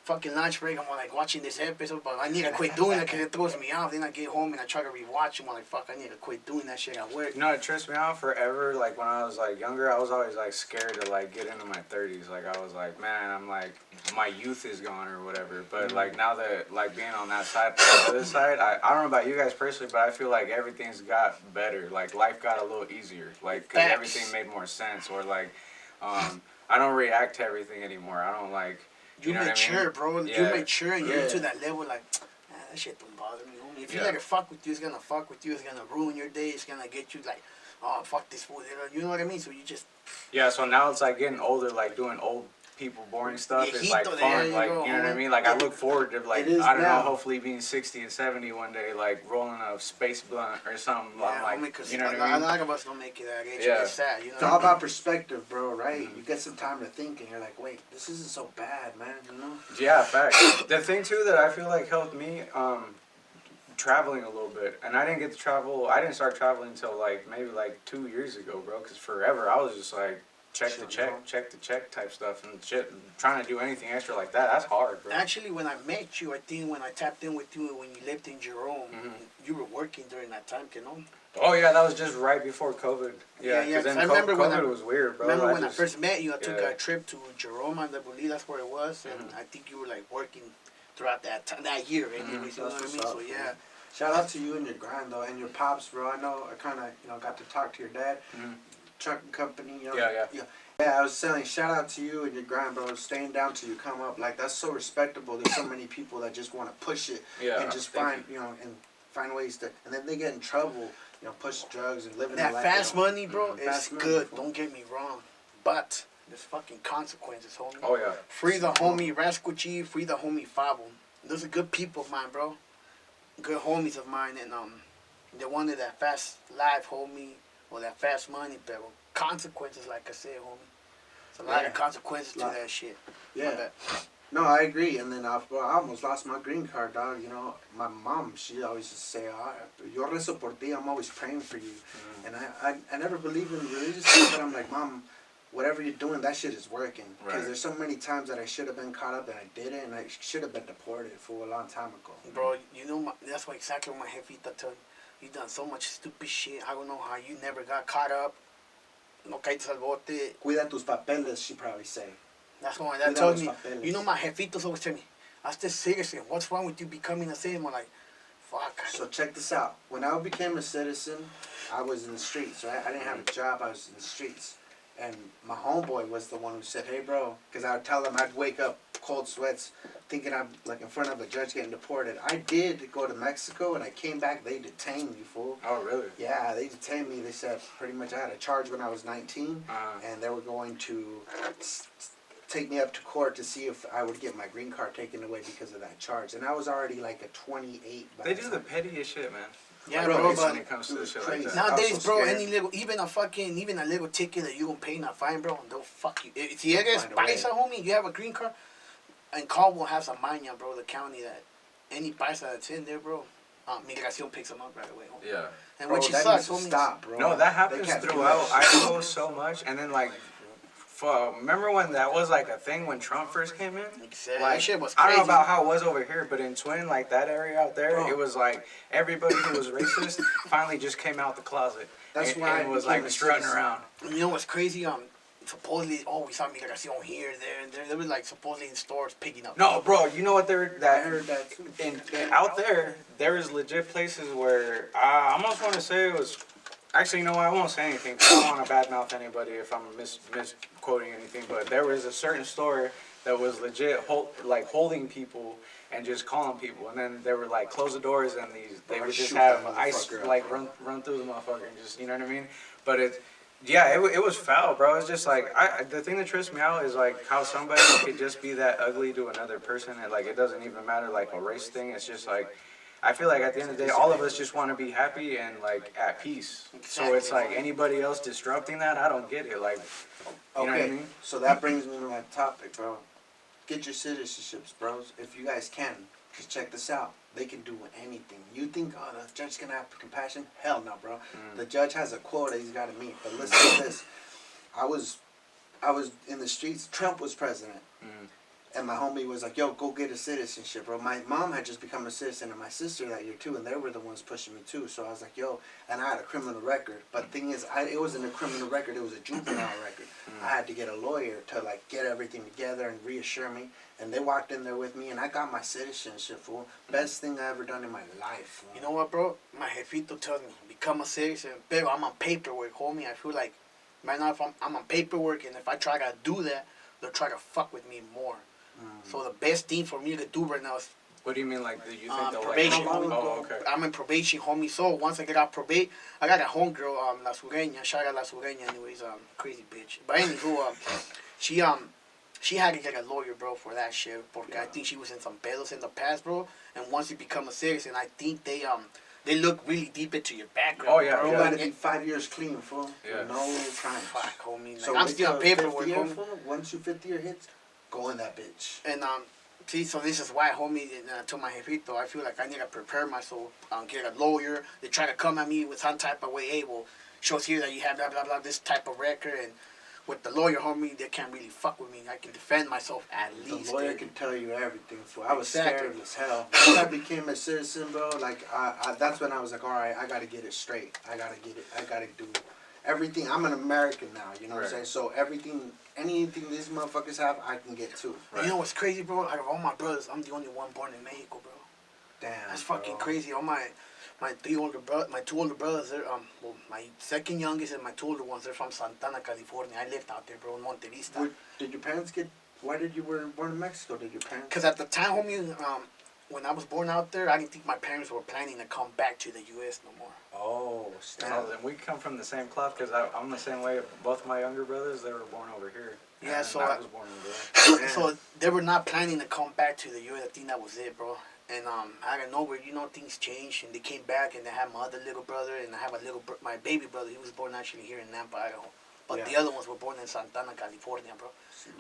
fucking lunch break. I'm like watching this episode, but I need to quit doing it because it throws me off. Then I get home and I try to rewatch them. I'm like, fuck, I need to quit doing that shit at work. You know, it trips me out forever. Like when I was like younger, I was always like scared to like get into my 30s. Like I was like, man, I'm like my youth is gone or whatever. But like now that like being on that side, the other side, I don't know about you guys personally, but I feel like everything's got better. Like life got a little easier. Like 'cause Facts. everything made more sense. Or like, I don't react to everything anymore. I don't like. You know what I mature, mean? bro. You Yeah. mature and you're Yeah. to that level like, that shit don't bother me, homie. If you Yeah. let it fuck with you, it's gonna fuck with you. It's gonna ruin your day. It's gonna get you like, oh, fuck this fool. You know what I mean? So you just, Yeah, so now it's like getting older, like doing old people boring stuff is like Viejito, there fun. you Like, go, you know what I homie. mean? Like, I look forward to, like, It is I don't now. know, hopefully being 60 and 70 one day, like, rolling a space blunt or something. yeah, I'm like, homie, because you know a what I mean? lot of us don't make it that age. Yeah. It's sad, you know? It's all about perspective, bro, right? You get some time to think, and you're like, wait, this isn't so bad, man, you know? Yeah, facts. The thing, too, that I feel like helped me, traveling a little bit. And I didn't get to travel, I didn't start traveling until, like, maybe, like, 2 years ago, bro. Because forever, I was just like, check the check type stuff and shit. Trying to do anything extra like that, that's hard, bro. Actually, when I met you, I think when I tapped in with you when you lived in Jerome, you were working during that time, you know? Oh yeah, that was just right before COVID. Yeah, Yeah, 'cause then I remember when COVID was weird, bro. Remember when I first met you, I took yeah. a trip to Jerome, I believe that's where it was, and I think you were like working throughout that time, that year, anyways, you know what I That's mean? what's So up, yeah. man. Shout out to you and your grind though, and your pops, bro. I know I kind of got to talk to your dad, trucking company. You know, Yeah. Yeah, I was saying, shout out to you and your grind, bro. Staying down till you come up, like that's so respectable. There's so many people that just want to push it and just find, and find ways to, and then they get in trouble, push drugs and living That the life. fast money, bro, is Fast money, good. fool. Don't get me wrong, but there's fucking consequences, homie. Oh yeah. Free the homie Rascal G, free the homie Fabo. Those are good people of mine, bro. Good homies of mine, and they wanted that fast life, homie, or that fast money, but consequences, like I said, homie. It's a lot of consequences to that shit. Yeah. No, I agree. And then I almost lost my green card, dog. My mom, she always used to say, yo rezo por ti, I'm always praying for you. And I never believed in religious stuff, but I'm like, Mom, whatever you're doing, that shit is working. Because there's so many times that I should have been caught up and I didn't, and I should have been deported for a long time ago. Bro, that's what exactly what my jefita told me. You done so much stupid shit. I don't know how you never got caught up. No caíste al bote. Cuida tus papeles, she probably say. That's what my dad told me. You know, my jefitos always tell me, hazte citizen. What's wrong with you becoming a citizen? I'm like, fuck. So check this out. When I became a citizen, I was in the streets, right? I didn't have a job. I was in the streets. And my homeboy was the one who said, hey, bro, because I would tell him I'd wake up cold sweats thinking I'm like in front of a judge getting deported. I did go to Mexico, and I came back. They detained me, fool. Oh, really? Yeah, they detained me. They said pretty much I had a charge when I was 19, and they were going to take me up to court to see if I would get my green card taken away because of that charge. And I was already like a 28. By They the do the time. pettiest shit, man. Yeah, Bro, bro, it's but when it comes to shit like crazy. that. nowadays, I'm so bro, scared. even a little ticket that you gonna pay not fine, bro, they'll fuck you. If you eres Find a way. paisa, homie, you have a green card, and Caldwell has a maña, bro, the county that any paisa that's in there, bro, migración picks them up right away, homie. Yeah. And Bro, which that sucks, needs to homie. stop, bro. No, that They happens can't do throughout that shit. Idaho so much, and then like, remember when that was like a thing when Trump first came in? Exactly. Like, That shit was I crazy. don't know about how it was over here, but in Twin, like that area out there, Bro. it was like everybody who was racist finally just came out the closet. That's and, why and I was became like a strutting citizen. around. You know what's crazy? Supposedly, we saw migración here, there, and there. They were like supposedly in stores picking up. No, bro, you know what they're I heard that too. out there is legit places where I almost want to say it was. Actually, you know what? I won't say anything. 'Cause I don't want to badmouth anybody if I'm misquoting anything. But there was a certain store that was legit holding people and just calling people, and then they were like close the doors and they would just shoot have that ice motherfucker up, like bro. run through the motherfucker and just, you know what I mean? But it was foul, bro. It's just like the thing that trips me out is like how somebody could just be that ugly to another person, and like it doesn't even matter like a race thing. It's just like I feel like at the end of the day, all of us just want to be happy and like at peace. So it's like anybody else disrupting that, I don't get it. Like, you know what I mean? So that brings me to my topic, bro. Get your citizenships, bros. If you guys can, just check this out. They can do anything. You think, the judge's gonna have compassion? Hell no, bro. The judge has a quota he's got to meet. But listen to this. I was in the streets. Trump was president. And my homie was like, yo, go get a citizenship, bro. My mom had just become a citizen, and my sister that year, too, and they were the ones pushing me, too. So I was like, yo, and I had a criminal record. But the thing is, it wasn't a criminal record. It was a juvenile record. I had to get a lawyer to, like, get everything together and reassure me. And they walked in there with me, and I got my citizenship, fool. Best thing I ever done in my life, fool. You know what, bro? My jefito tells me, become a citizen. Pero I'm on paperwork, homie. I feel like right now if I'm on paperwork, and if I try to do that, they'll try to fuck with me more. So the best thing for me to do right now is What do you mean, like, do you think they'll probation. like... Oh, okay. I'm in probation, homie. So once I get out probate, I got a homegirl, La Sureña. Shout out La Sureña, anyways, crazy bitch. But anywho, she had to get a lawyer, bro, for that shit. Porque I think she was in some pedos in the past, bro. And once you become a citizen, I think they look really deep into your background. Oh, yeah, bro. You yeah. gotta be 5 years clean, fool. Yeah. No crimes. Fuck, homie. Like, So I'm wait still on till paperwork, 50 year, homie. fool. Once your 50 year hits, go in that bitch. And see, so this is why, homie, to my jefito, I feel like I need to prepare myself, get a lawyer. They try to come at me with some type of way, hey, well, shows here that you have blah, blah, blah, this type of record, and with the lawyer, homie, they can't really fuck with me. I can defend myself at least. The lawyer kid. can tell you everything. Fool. I was Exactly. scared as hell. Once I became a citizen, bro, like that's when I was like, all right, I gotta get it straight. I gotta get it. I gotta do everything. I'm an American now. You know what I'm saying? So anything these motherfuckers have, I can get too. You know what's crazy, bro? Out of all my brothers, I'm the only one born in Mexico, bro. Damn. That's fucking bro. crazy. All my two older brothers, they're well, my second youngest and my two older ones, they're from Santana, California. I lived out there, bro, in Monte Vista. Did your parents get? Why did you were born in Mexico? Did your parents? Because at the time, homie, when I was born out there, I didn't think my parents were planning to come back to the U.S. no more. Oh, So then we come from the same cloth because I'm the same way. Both of my younger brothers, they were born over here. Yeah, and so I was born over there. so they were not planning to come back to the U.S. I think that was it, bro. And out of nowhere, things changed, and they came back, and they had my other little brother, and I have my baby brother. He was born actually here in Nampa, Idaho. But the other ones were born in Santana, California, bro.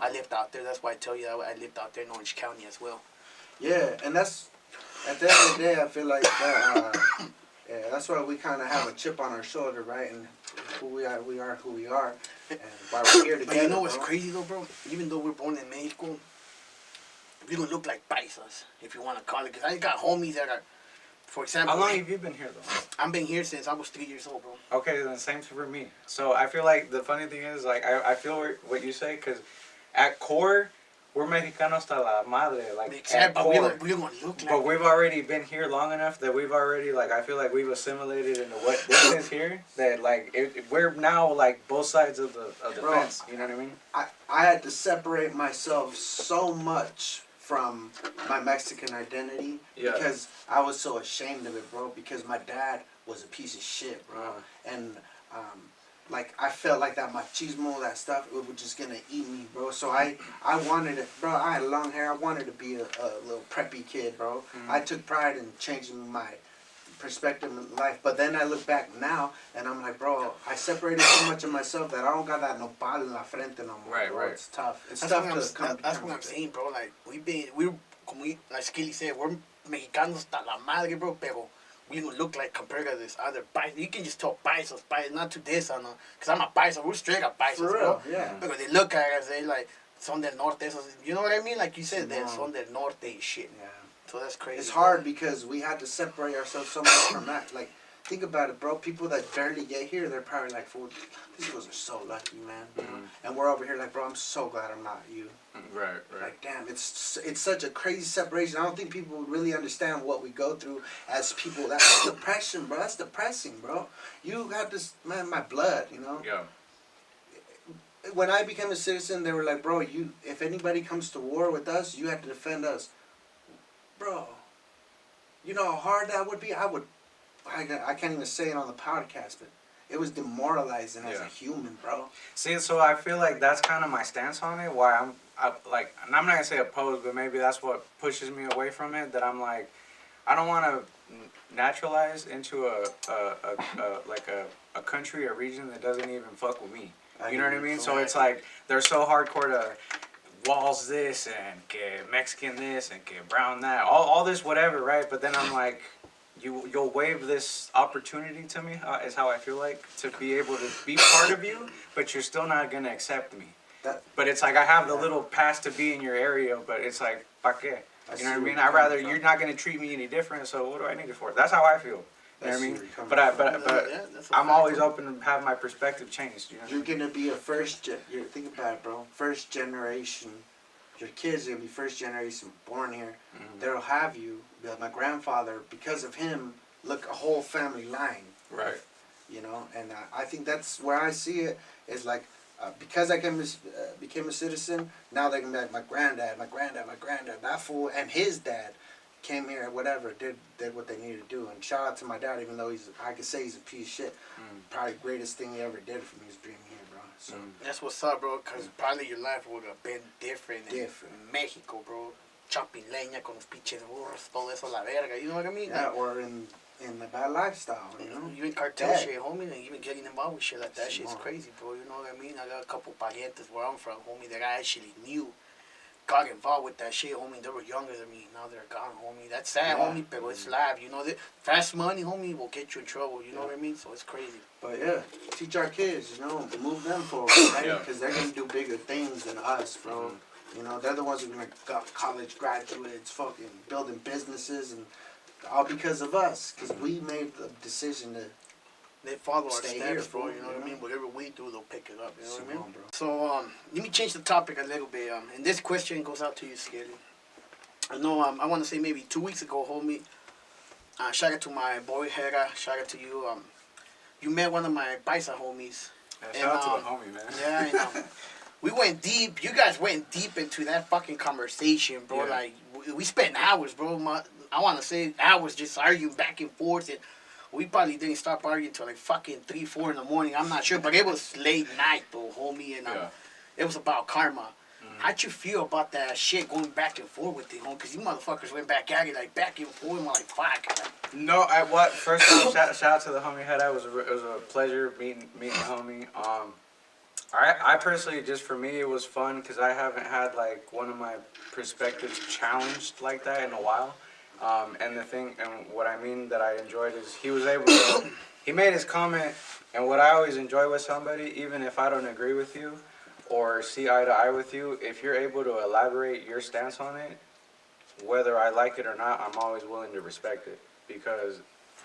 I lived out there. That's why I tell you I lived out there in Orange County as well. Yeah, and that's at the end of the day, I feel like that. Yeah, that's why we kind of have a chip on our shoulder, right? And who we are who we are, and why we're here together. But you know what's bro. crazy though, bro? Even though we're born in Mexico, we don't look like paisas, if you want to call it. Because I got homies that are, for example, How long have you been here though? I've been here since I was 3 years old, bro. Okay, then same for me. So I feel like the funny thing is, like, I feel what you say, because at core, we're Mexicanos hasta la madre, like, Except, at but core. we're gonna look like. But we've already been here long enough that we've already, like, I feel like we've assimilated into what this is here, that, like, we're now, like, both sides of the Bro, fence, you know what I mean? I had to separate myself so much from my Mexican identity because I was so ashamed of it, bro. Because my dad was a piece of shit, bro, and like I felt like that machismo, that stuff, it was just gonna eat me, bro. So I wanted it, bro. I had long hair. I wanted to be a little preppy kid, bro. I took pride in changing my perspective in life. But then I look back now and I'm like, bro, I separated so much of myself that I don't got that nopal en la frente no more. Right, bro. right. It's tough. It's That's tough what to come. that's what I'm saying, bro. Like like Skilly said, we're Mexicanos hasta la madre, bro. Pero we don't look like compared to this other paisa. You can just tell paisas, not to this, no. Cause I'm a paisa. We're straight up paisas, For bro. real, yeah. Because they look at us, they like son del norte. You know what I mean? Like you said, they're Simón. son del norte and shit. Yeah. So that's crazy. It's bro. hard because we had to separate ourselves so much from that. Like, think about it, bro. People that barely get here, they're probably like, "Fool, these girls are so lucky, man." You know? And we're over here like, "Bro, I'm so glad I'm not you." Right, Like, damn, it's such a crazy separation. I don't think people would really understand what we go through as people. That's depression, bro. That's depressing, bro. You got this, man, my blood, you know? Yeah. When I became a citizen, they were like, bro, if anybody comes to war with us, you have to defend us. Bro, you know how hard that would be? I can't even say it on the podcast, but it was demoralizing as a human, bro. See, so I feel like that's kind of my stance on it, why like, and I'm not going to say opposed, but maybe that's what pushes me away from it, that I'm like, I don't want to naturalize into a country, a region that doesn't even fuck with me. You know what I mean? So it's like, they're so hardcore to walls this, and que Mexican this, and que brown that, all this whatever, right? But then I'm like, you'll waive this opportunity to me, is how I feel like, to be able to be part of you, but you're still not going to accept me. But it's like, I have the little pass to be in your area, but it's like, pa que? You know what I mean? I'd rather, you're not going to treat me any different, so what do I need it for? That's how I feel. You know what I mean? But I'm always open to have my perspective changed. You know? You're gonna be a think about it, bro. First generation. Your kids are gonna be first generation born here. They'll have you. My grandfather, because of him, look, a whole family line. Right. You know, and I think that's where I see it. Is like because I became a citizen. Now they can be like my granddad. That fool and his dad came here, whatever, did what they needed to do. And shout out to my dad, even though I could say he's a piece of shit. Probably the greatest thing he ever did for me is bring me here, bro. So that's what's up, bro, because probably your life would have been different in Mexico, bro. Chopping leña con los pinches burros, todo eso la verga, you know what I mean? Yeah, or in the bad lifestyle, you know? Even cartel shit, homie, and even getting involved with shit like that, shit's Simón. crazy, bro, you know what I mean? I got a couple parientes where I'm from, homie, that I actually knew got involved with that shit, homie. They were younger than me. Now they're gone, homie. That's sad, homie, but it's live. You know, fast money, homie, will get you in trouble. You know what I mean? So it's crazy. But yeah, teach our kids, you know, move them forward, right? Yeah. Because they're gonna do bigger things than us, bro. Mm-hmm. You know, they're the ones who are gonna got college graduates, fucking building businesses, and all because of us. Because we made the decision to. They follow our Stay steps, here, bro. fool, You know what I you mean? know? Whatever we do, they'll pick it up. You know what I mean? Come on, bro. So let me change the topic a little bit. And this question goes out to you, Skelly. I know. I want to say maybe 2 weeks ago, homie. Shout out to my boy Hera. Shout out to you. You met one of my Paisa homies. Yeah, shout out to the homie, man. Yeah, I know. We went deep. You guys went deep into that fucking conversation, bro. Yeah. Like we spent hours, bro. I want to say hours just arguing back and forth, and we probably didn't stop arguing till like fucking 3, 4 in the morning. I'm not sure, but it was late night, bro, homie, and Yeah. it was about karma. How'd you feel about that shit going back and forth with it, home? Because you motherfuckers went back at it, like back and forth, and I'm like, fuck. No, first of all, shout out to the homie head. It was a pleasure meeting the homie. I personally, just for me, it was fun because I haven't had like one of my perspectives challenged like that in a while. And what I mean that I enjoyed is he was able to, he made his comment, and what I always enjoy with somebody, even if I don't agree with you or see eye to eye with you, if you're able to elaborate your stance on it, whether I like it or not, I'm always willing to respect it because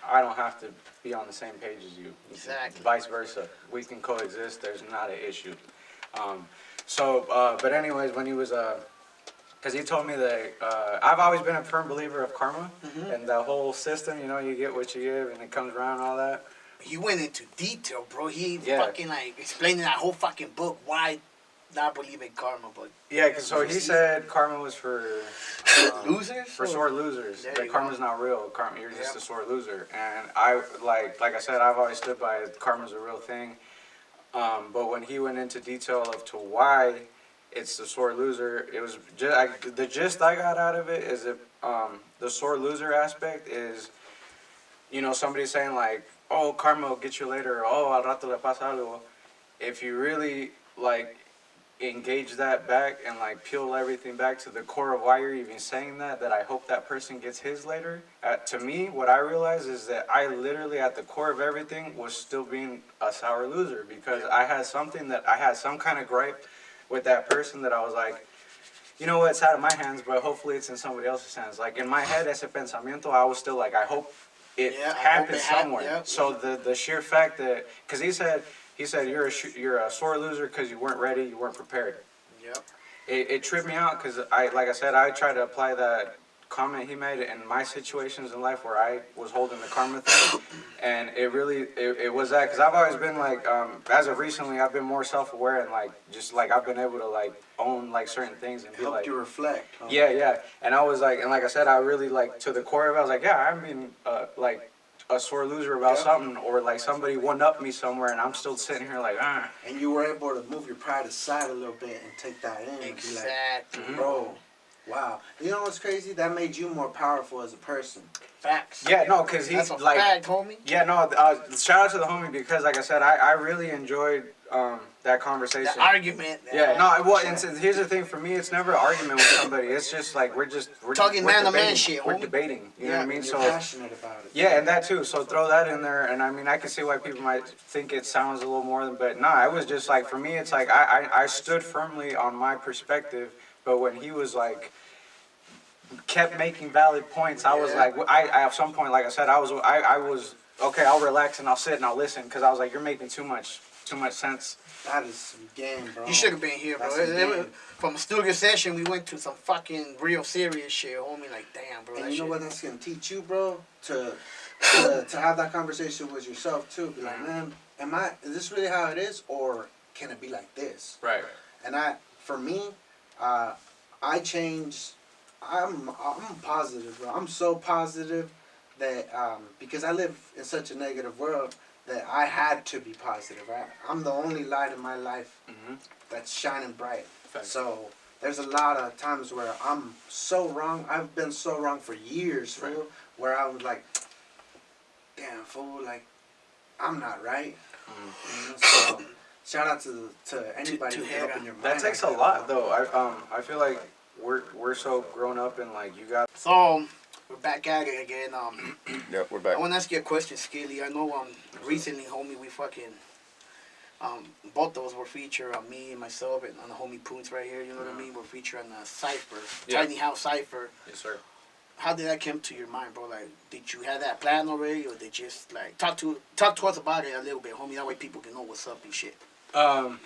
I don't have to be on the same page as you. Exactly. Vice versa. We can coexist. There's not an issue. But anyways, when he was, because he told me that I've always been a firm believer of karma and the whole system, you know, you get what you give and it comes around and all that. He went into detail, bro. He Yeah. fucking like explaining that whole fucking book. Why not believe in karma, but Yeah, so he said karma was for losers. for sore losers. There That you karma's go. not real. Karma, you're just Yep. a sore loser. And I like I said, I've always stood by it. Karma's a real thing. But when he went into detail of to why it's the sore loser, it was just the gist I got out of it is that the sore loser aspect is, you know, somebody saying like, oh, karma will get you later, or oh, al rato le pasa algo. If you really like engage that back and like peel everything back to the core of why you're even saying that I hope that person gets his later. To me, what I realized is that I literally at the core of everything was still being a sour loser because I had some kind of gripe with that person that I was like, you know what, it's out of my hands, but hopefully it's in somebody else's hands. Like in my head, ese pensamiento, I was still like, I hope it happens somewhere. Yeah. So the sheer fact that, because he said you're a sore loser because you weren't ready, you weren't prepared. Yep. It tripped me out because like I said, I try to apply that comment he made in my situations in life where I was holding the karma thing, and it was that because I've always been like, as of recently, I've been more self-aware and like just like I've been able to like own like certain things and be Helped like, you reflect. Huh? yeah, and I was like, and like I said, I really like to the core of it, I was like, yeah, I'm being like a sore loser about something, or like somebody one-upped me somewhere and I'm still sitting here like, ah. And you were able to move your pride aside a little bit and take that in. And be Exactly. like, bro, wow. You know what's crazy? That made you more powerful as a person. Facts. Yeah, no, because That's he's a like, fact, homie. yeah, no, shout out to the homie because like I said, I really enjoyed that conversation. The argument. Yeah, no, well, and so here's the thing for me, it's never an argument with somebody. It's just like we're Talking we're man-to-man debating. shit, We're homie. debating. You know what I mean? You're So passionate about it. yeah, and that too. So throw that in there, and I mean, I can see why people might think it sounds a little more than, but nah, it was just like for me, it's like I stood firmly on my perspective, but when he was like kept making valid points, I was like, I at some point, like I said, I was okay. I'll relax and I'll sit and I'll listen because I was like, you're making too much sense. That is some game, bro. You should have been here, bro. That's some game. From a studio session, we went to some fucking real serious shit, homie. Like, damn, bro. And that you know shit. what that's gonna teach you, bro? To have that conversation with yourself too. Be like, man, is this really how it is, or can it be like this? Right. And for me, I changed. I'm positive, bro. I'm so positive that because I live in such a negative world that I had to be positive. I'm the only light in my life that's shining bright. Thanks. So there's a lot of times where I'm so wrong. I've been so wrong for years, fool. Right. Where I was like, damn, fool, like I'm not right. You know, so shout out to anybody To who can open your mind. That takes a like lot bro. though. I feel like we're so grown up and like you got. So, we're back at it again. Yep, we're I back. want to ask you a question, Skilly. I know recently, homie, we fucking Both of us were featured on me and myself and on the homie Poons right here. You know what I mean? We're featured on the Cypher, Yeah. Tiny House Cypher. Yes, sir. How did that come to your mind, bro? Like, did you have that plan already, or did you just like talk to us about it a little bit, homie? That way people can know what's up and shit.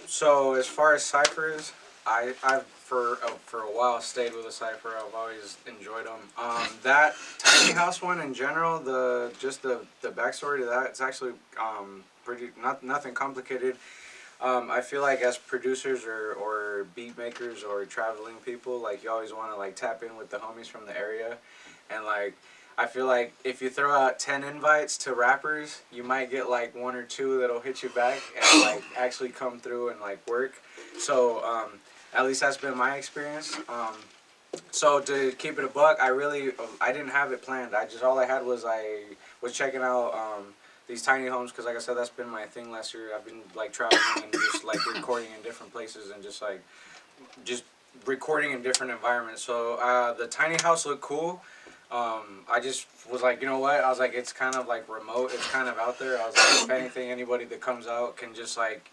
So as far as ciphers, I've for a while stayed with a cipher. I've always enjoyed them. That tiny house one in general, the backstory to that, it's actually pretty nothing complicated. I feel like as producers or beat makers or traveling people, like you always want to like tap in with the homies from the area, and like I feel like if you throw out 10 invites to rappers, you might get like 1 or 2 that'll hit you back and like actually come through and like work. So at least that's been my experience. So to keep it a buck, I didn't have it planned. All I had was I was checking out these tiny homes because like I said, that's been my thing last year. I've been like traveling and just like recording in different places and just recording in different environments. So the tiny house looked cool. I just was like, you know what? I was like, it's kind of like remote. It's kind of out there. I was like, if anything, anybody that comes out can just like.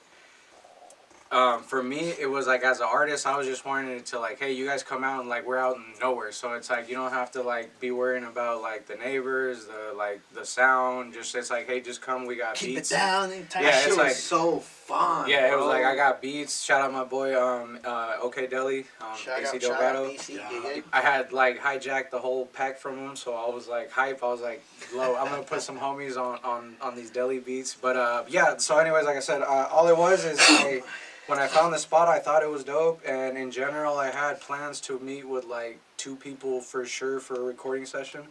For me, it was like as an artist, I was just wanting it to like, hey, you guys come out and like we're out in nowhere, so it's like you don't have to like be worrying about like the neighbors, the sound. Just it's like, hey, just come, we got Keep beats. it down and tight. Yeah, Shit it's was like so fun. yeah, it was bro. like I got beats. Shout out my boy OK Deli, Shout AC out, shout out, Delgado. BC. Yeah. Yeah, yeah. I had like hijacked the whole pack from him, so I was like hype. I was like, "Low, I'm gonna put some homies on these deli beats." But yeah. So, anyways, like I said, all it was is when I found the spot, I thought it was dope, and in general, I had plans to meet with like 2 people for sure for a recording session.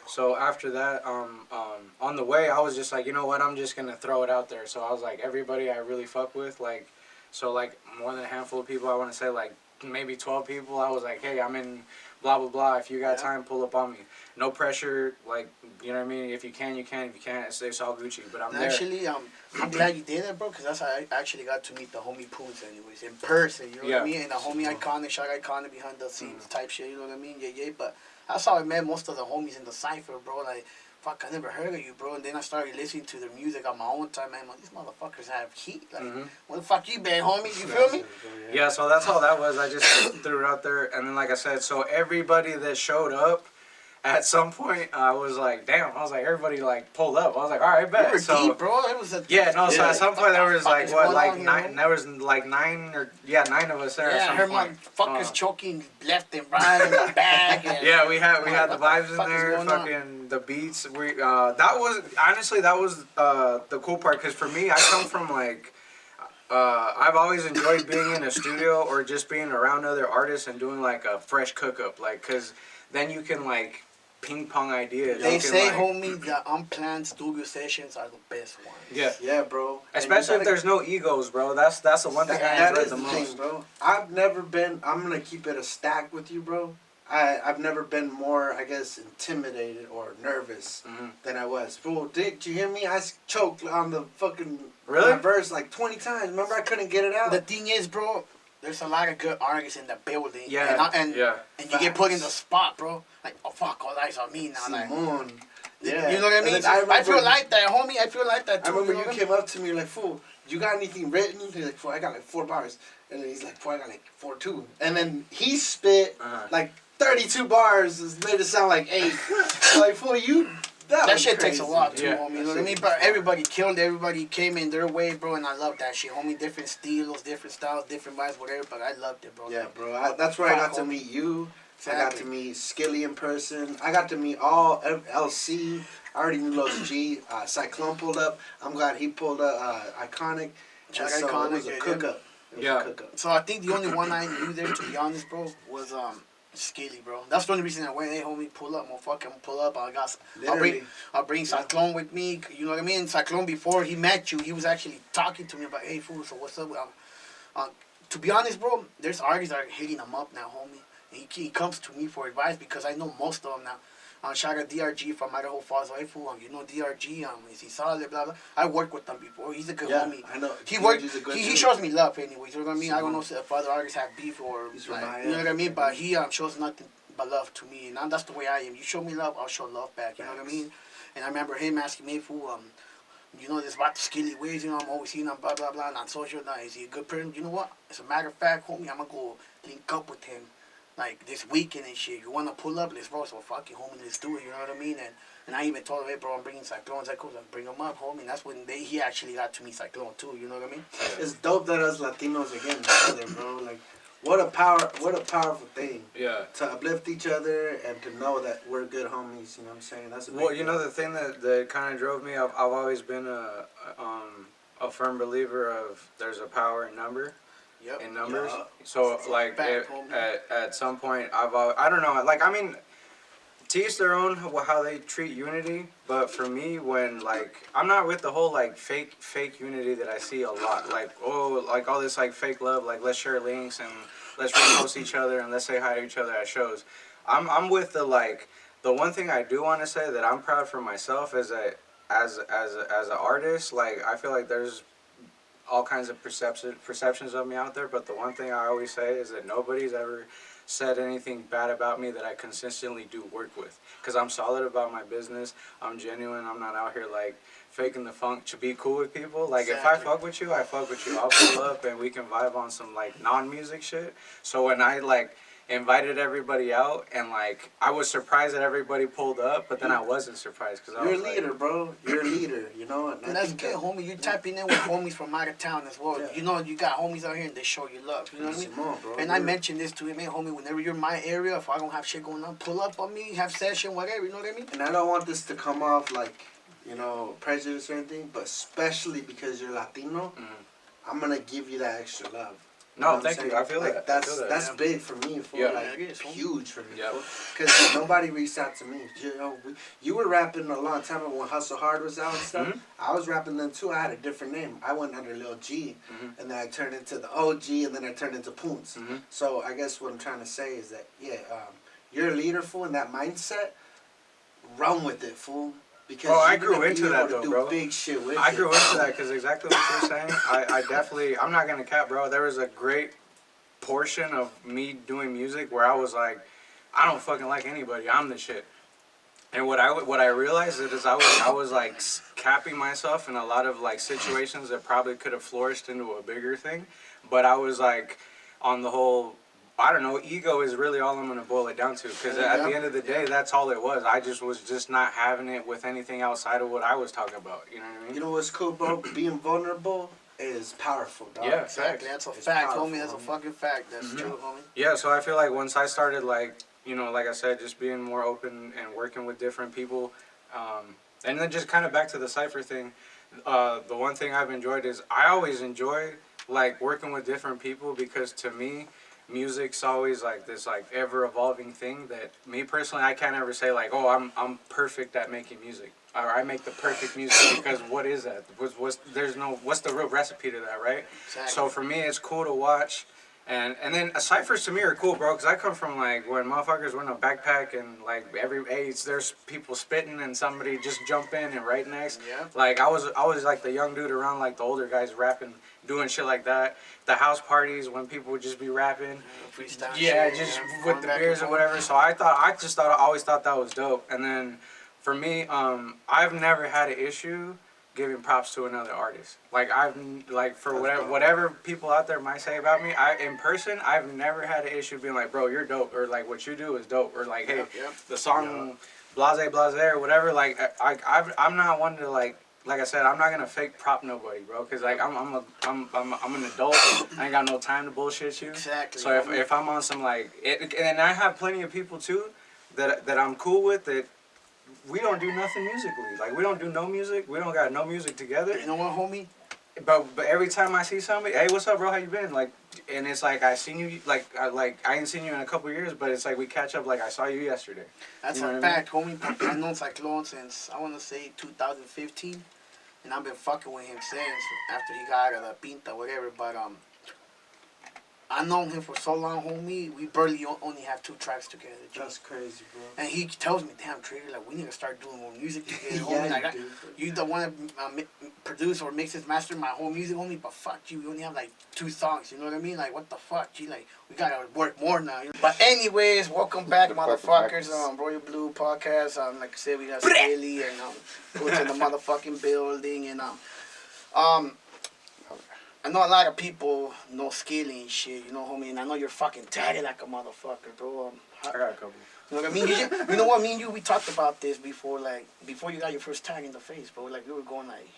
So after that, on the way, I was just like, you know what, I'm just gonna throw it out there. So I was like, everybody I really fuck with, like, so like more than a handful of people. I want to say like maybe 12 people. I was like, hey, I'm in blah blah blah. If you got time, pull up on me. No pressure. Like, you know what I mean. If you can, you can. If you can't, it's all Gucci. But I'm there. Actually, I'm glad you did that, bro, because that's how I actually got to meet the homie Poons, anyways, in person. You know what I mean? And the homie I-Konick, shout out I-Konick behind the scenes type shit. You know what I mean? Yeah, yeah. But that's how I met most of the homies in the cipher, bro. Like, fuck, I never heard of you, bro. And then I started listening to their music on my own time, man. Like, these motherfuckers have heat. Like, where the fuck you been, homie? You feel me? Yeah, so that's all that was. I just threw it out there. And then, like I said, so everybody that showed up, at some point, I was like, damn. I was like, everybody, like, pulled up. I was like, all right, bet. You were So, deep, bro. It was a... yeah, no, so at some point, there was, like, what, like, Here, 9, there was, like, 9 of us there yeah, at I some heard point. motherfuckers choking left and right in the back. And Yeah, we had the what the vibes in fuck is there, going on? fucking the beats. That was honestly the cool part because for me, I come from like I've always enjoyed being in a studio or just being around other artists and doing like a fresh cook up, like because then you can like ping pong ideas. They You can, say, like, homie, the unplanned studio sessions are the best ones. yeah, Yeah, bro. especially if there's no egos, bro. That's the one thing I That enjoy is the the most. thing, bro. I'm gonna keep it a stack with you, bro. I've never been more, I guess, intimidated or nervous than I was. Bro, did you hear me? I choked on the fucking Really? my verse like 20 times. Remember, I couldn't get it out. The thing is, bro, there's a lot of good artists in the building. Yeah, And yeah. you get put in the spot, bro. Like, oh, fuck, all eyes on me now. Like, Simone. you know what I And mean? then I feel like that, homie. I feel like that, I too. remember you know you what I came up to me like, fool, you got anything written? He's like, fool, I got like 4 bars. And then he's like, fool, I got like 4 too. And then he spit like 32 bars, made it sound like 8. Like, fool, that That was shit takes a crazy. lot, too, Yeah. homie. You know what I mean? But everybody killed, everybody came in their way, bro, and I love that shit, homie. Different styles, different styles, different vibes, whatever, but I loved it, bro. Yeah, bro. That's where I got to meet you. I got to meet Skilly in person. I got to meet all LC. I already knew Los G. Cyclone pulled up. I'm glad he pulled up. I-Konick. Check So I-Konick, it was a yeah, cook up. Yeah. So I think the only one I knew there, to be honest, bro, was Skilly, bro. That's the only reason I went. Hey, homie, pull up, motherfucker, pull up. I'll bring Cyclone with me. You know what I mean? Cyclone, before he met you, he was actually talking to me about, hey, fool, so what's up? To be honest, bro, there's artists that are hitting him up now, homie. And he comes to me for advice because I know most of them now. Shout out DRG from Idaho Falls. Hey, fool, you know DRG, is he solid, blah, blah. I worked with him before. He's a good homie. I know. He shows me love anyways. You know what I mean? I don't know if other artists have beef or He's like, from you know what I mean. But he shows nothing but love to me, and that's the way I am. You show me love, I'll show love back. You know what I mean? And I remember him asking me, "Fool, you know, this about the Skilly Waves, you know, I'm always seeing him, blah, blah, blah, and on social, now, is he a good person? You know what? As a matter of fact, homie, I'm gonna go link up with him, like, this weekend and shit. You wanna pull up? Let's roll. So, fuck it, homie, let's do it, you know what I mean? And I even told him, hey, bro, I'm bringing Cyclone. Cyclone, bring him up, homie. And that's when he actually got to meet Cyclone, too, you know what I mean? It's dope that us Latinos are getting together, bro. Like, what a powerful thing. Yeah. To uplift each other and to know that we're good homies. You know what I'm saying? That's a big Well, you know, deal. the thing that kind of drove me, I've always been a firm believer of there's a power in number. Yep. In numbers. Yeah. So like Fact, homie. at some point I don't know, like, I mean, to each their own how they treat unity, but for me, when, like, I'm not with the whole like fake unity that I see a lot, like, oh, like all this like fake love, like let's share links and let's repost each other and let's say hi to each other at shows. I'm with the, like, the one thing I do want to say that I'm proud for myself is that as an artist, like, I feel like there's all kinds of perceptions of me out there, but the one thing I always say is that nobody's ever said anything bad about me that I consistently do work with, because I'm solid about my business. I'm genuine. I'm not out here like faking the funk to be cool with people. Like, if I fuck with you, I fuck with you. I'll pull up and we can vibe on some like non-music shit. So when I like invited everybody out, and like I was surprised that everybody pulled up, but then I wasn't surprised because You're a leader, bro. You're a leader, you know. And that's good, homie. You're tapping in with homies from out of town as well. Yeah. You know, you got homies out here and they show you love. You know what I mean? Simone, bro. And I mentioned this to him, hey, homie, whenever you're in my area, if I don't have shit going on, pull up on me, have session, whatever. You know what I mean? And I don't want this to come off like, you know, prejudice or anything, but especially because you're Latino, I'm gonna give you that extra love. You know No, what thank I'm you. saying? I feel like, that. That's I feel that, that's yeah. big for me. For Yeah. like Yeah, it is, homie. huge for me. Yeah. Because nobody reached out to me. You know, you were rapping a long time ago when Hustle Hard was out and stuff. I was rapping then too. I had a different name. I went under Lil G, and then I turned into the OG, and then I turned into Poons. So I guess what I'm trying to say is that you're a leader, fool, in that mindset. Run with it, fool. Because I you're grew gonna be into able that, to though, do bro. big shit with I it. grew into that because exactly what you're saying. I definitely, I'm not gonna cap, bro. There was a great portion of me doing music where I was like, I don't fucking like anybody. I'm the shit. And what I realized is I was like capping myself in a lot of like situations that probably could have flourished into a bigger thing, but I was like on the whole, I don't know, ego is really all I'm gonna boil it down to, because at the end of the day, that's all it was. I just was just not having it with anything outside of what I was talking about. You know what I mean? You know what's cool, bro? Being vulnerable is powerful, dog. Yeah. Exactly. That's a It's fact, powerful, homie. That's a homie. fucking fact. That's true, homie. Yeah, so I feel like once I started, like, you know, like I said, just being more open and working with different people, and then just kind of back to the Cypher thing, the one thing I've enjoyed is I always enjoy, like, working with different people, because to me, music's always, like, this, like, ever-evolving thing that, me personally, I can't ever say, like, oh, I'm perfect at making music, or I make the perfect music, because what is that? What's the real recipe to that, right? Exactly. So for me, it's cool to watch. And then ciphers to me are cool, bro, because I come from, like, when motherfuckers were in a backpack and, like, every age there's people spitting and somebody just jump in and right next. Yeah. Like, I was like, the young dude around, like, the older guys rapping, doing shit like that. The house parties when people would just be rapping. Freestyle Yeah, shit, just yeah, with going the back beers and or whatever. So I always thought that was dope. And then for me, I've never had an issue giving props to another artist. Like, for whatever people out there might say about me, in person, I've never had an issue being like, bro, you're dope, or like, what you do is dope, or like, hey, the song blase or whatever. Like, I'm not one to like I said, I'm not gonna fake prop nobody, bro, because like I'm an adult. I ain't got no time to bullshit you. Exactly. So if I'm on some like, and I have plenty of people too that I'm cool with that. We don't do nothing musically. Like, we don't do no music. We don't got no music together. You know what, homie? But every time I see somebody, hey, what's up, bro? How you been? Like, and it's like I seen you. Like I ain't seen you in a couple years, but it's like we catch up. Like, I saw you yesterday. That's You know a what I mean? fact, homie. I've known Cyclone since, I want to say, 2015. And I've been fucking with him since, after he got out of the Pinta, whatever. But, I known him for so long, homie. We barely only have 2 tracks together. G. That's crazy, bro. And he tells me, damn, Trigga, like, we need to start doing more music together, Yeah, homie. Like, you do. you don't want to produce or mix this master my whole music, homie, but fuck you. We only have, like, 2 songs, you know what I mean? Like, what the fuck, G? Like, we got to work more now. You know? But anyways, welcome back, motherfuckers. Royal Blue Podcast. Like I said, we got Skelly and who's in the motherfucking building. And, I know a lot of people know Skilly and shit, you know, homie, and I know you're fucking tatted like a motherfucker, bro. I got a couple. You know what I mean? You know what, me and you, we talked about this before, like, before you got your first tag in the face, bro. Like, we were going like...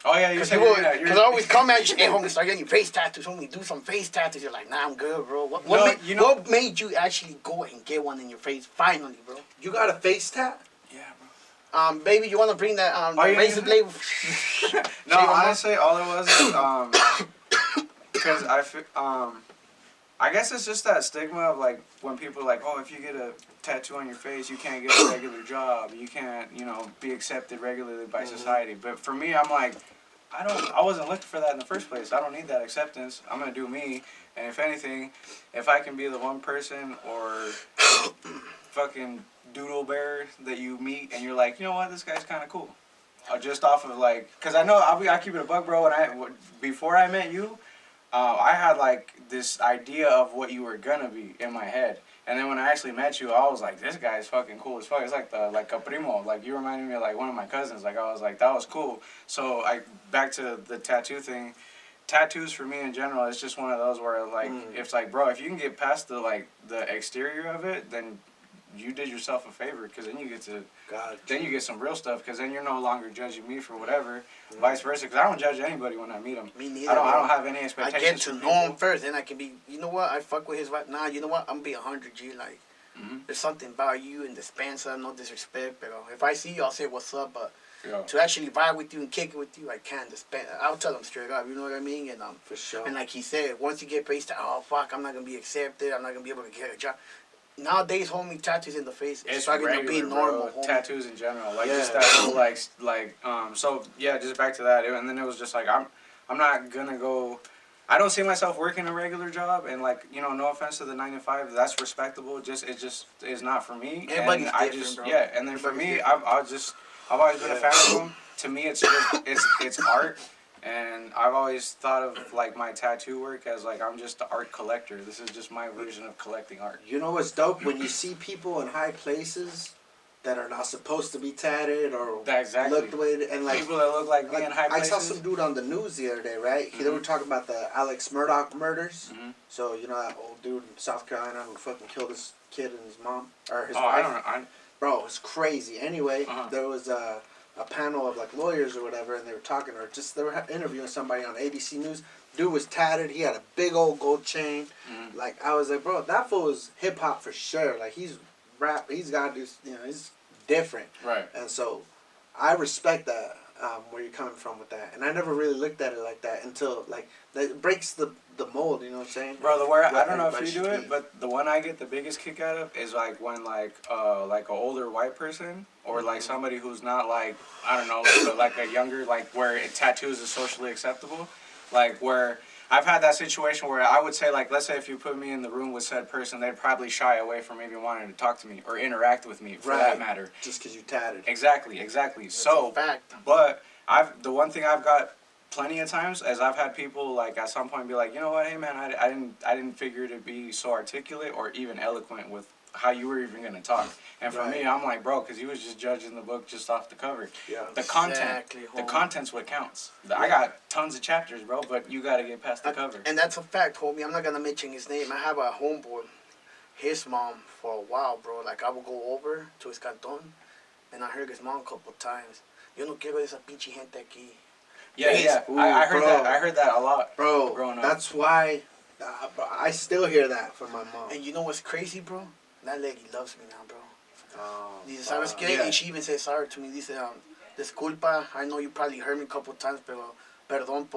Oh, yeah, you said Because I always come at you, hey, homie, start getting your face tattoos, homie, do some face tattoos. You're like, nah, I'm good, bro. What made you actually go and get one in your face, finally, bro? You got a face tat? Yeah, bro. Baby, you want to bring that razor blade? No, honestly, all it was is, because I guess it's just that stigma of, like, when people are like, oh, if you get a tattoo on your face, you can't get a regular job, you can't, you know, be accepted regularly by society. But for me, I'm like, I wasn't looking for that in the first place. I don't need that acceptance. I'm gonna do me, and if anything, if I can be the one person or fucking doodle bear that you meet and you're like, you know what, this guy's kind of cool. Just off of, like, because I know I keep it a buck, bro, and before I met you, I had, like, this idea of what you were gonna be in my head. And then when I actually met you, I was like, this guy's fucking cool as fuck. It's like a primo. Like, you reminded me of, like, one of my cousins. Like, I was like, that was cool. So, back to the tattoo thing. Tattoos for me in general, it's just one of those where, like, it's like, bro, if you can get past the exterior of it, then you did yourself a favor, because then you get some real stuff, because then you're no longer judging me for whatever, vice versa, because I don't judge anybody when I meet them. Me neither. I don't have any expectations. I get to know him first, then I can be, you know what, I fuck with his vibe. Nah, you know what, I'm going to be 100 G, like, there's something about you and the Spencer, no disrespect, but if I see you, I'll say what's up, but to actually vibe with you and kick it with you, I can't dispense. I'll tell him straight up, you know what I mean? And for sure. And like he said, once you get faced, oh fuck, I'm not going to be accepted, I'm not going to be able to get a job. Nowadays, homie, tattoos in the face, it's starting to be normal. Tattoos in general, like just that whole so yeah, just back to that, and then it was just like I'm not gonna go. I don't see myself working a regular job, and like, you know, no offense to the 9 to 5, that's respectable. It just is not for me. Everybody's and different, bro. Yeah, and then for me, I've always been a fan of them. To me, it's art. And I've always thought of, like, my tattoo work as, like, I'm just an art collector. This is just my version of collecting art. You know what's dope? When you see people in high places that are not supposed to be tatted or look the way, and like people that look like me in high places. I saw some dude on the news the other day, right? They were talking about the Alex Murdaugh murders. So, you know, that old dude in South Carolina who fucking killed his kid and his mom, or his wife. I don't know. Bro, it's crazy. Anyway, there was a panel of like lawyers or whatever, and they were talking, or just they were interviewing somebody on ABC News. Dude was tatted. He had a big old gold chain. Like, I was like, bro, that fool is hip hop for sure. Like, he's rap. He's got to do. You know, he's different. Right. And so, I respect that where you're coming from with that. And I never really looked at it like that until like that breaks the mold. You know what I'm saying? Bro, I don't know if you do it, but the one I get the biggest kick out of is like when like an older white person or like somebody who's not like, I don't know, like a younger, like where tattoos is socially acceptable, like where I've had that situation where I would say, like, let's say if you put me in the room with said person, they'd probably shy away from even wanting to talk to me or interact with me, for that matter. Just because you tatted. Exactly. That's So, a fact. but the one thing I've got plenty of times is I've had people like at some point be like, you know what, hey man, I didn't figure to be so articulate or even eloquent with how you were even gonna talk. And for me, I'm like, bro, because he was just judging the book just off the cover. Yeah. The content, the content's what counts. I got tons of chapters, bro, but you gotta get past the cover. And that's a fact, homie. I'm not gonna mention his name. I have a homeboy, his mom, for a while, bro. Like, I would go over to his canton, and I heard his mom a couple times. Yo no quiero esa pinche gente aquí. Yeah. Ooh, I heard that. I heard that a lot, bro. Growing up. That's why I still hear that from my mom. And you know what's crazy, bro? That lady loves me now, bro. Dice, wow. ¿sabes qué? And she even said sorry to me. Dice, disculpa, I know you probably heard me a couple times, pero perdón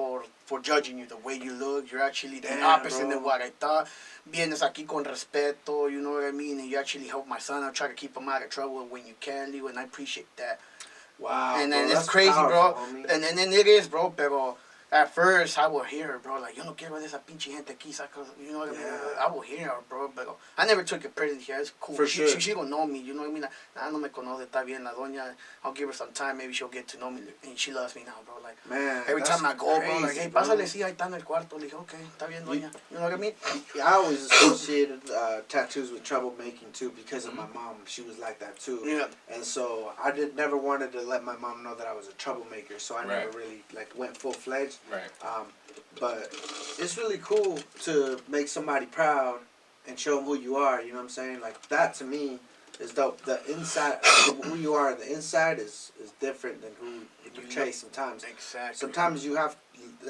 for judging you the way you look. You're actually the opposite of what I thought. Vienes aquí con respeto, you know what I mean? And you actually help my son. I try to keep him out of trouble when you can, Leo, and I appreciate that. Wow. And then bro, it's crazy, powerful, bro. Homie. And then it is, bro, pero At first, I would hear her, bro, like, yo no quiero ver esa pinche gente aquí, saca, you know what I mean? Yeah. I would hear her, bro, but I never took it personally. It's cool. For sure. She gonna know me, you know what I mean? No me conoce, está bien, la doña. I'll give her some time, maybe she'll get to know me, and she loves me now, bro. Like, Man, every time I go, bro, like, crazy, hey, bro. pásale, sí, ahí está en el cuarto. Le dije, okay, está bien, doña. You know what I mean? I always associated tattoos with troublemaking too because of my mom. She was like that too. Yeah. And so I never wanted to let my mom know that I was a troublemaker. So I never really like went full fledged. Right. But it's really cool to make somebody proud and show them who you are. You know what I'm saying? Like that to me is dope. The inside, who you are on the inside is different than who you portray sometimes. Exactly. Sometimes you have,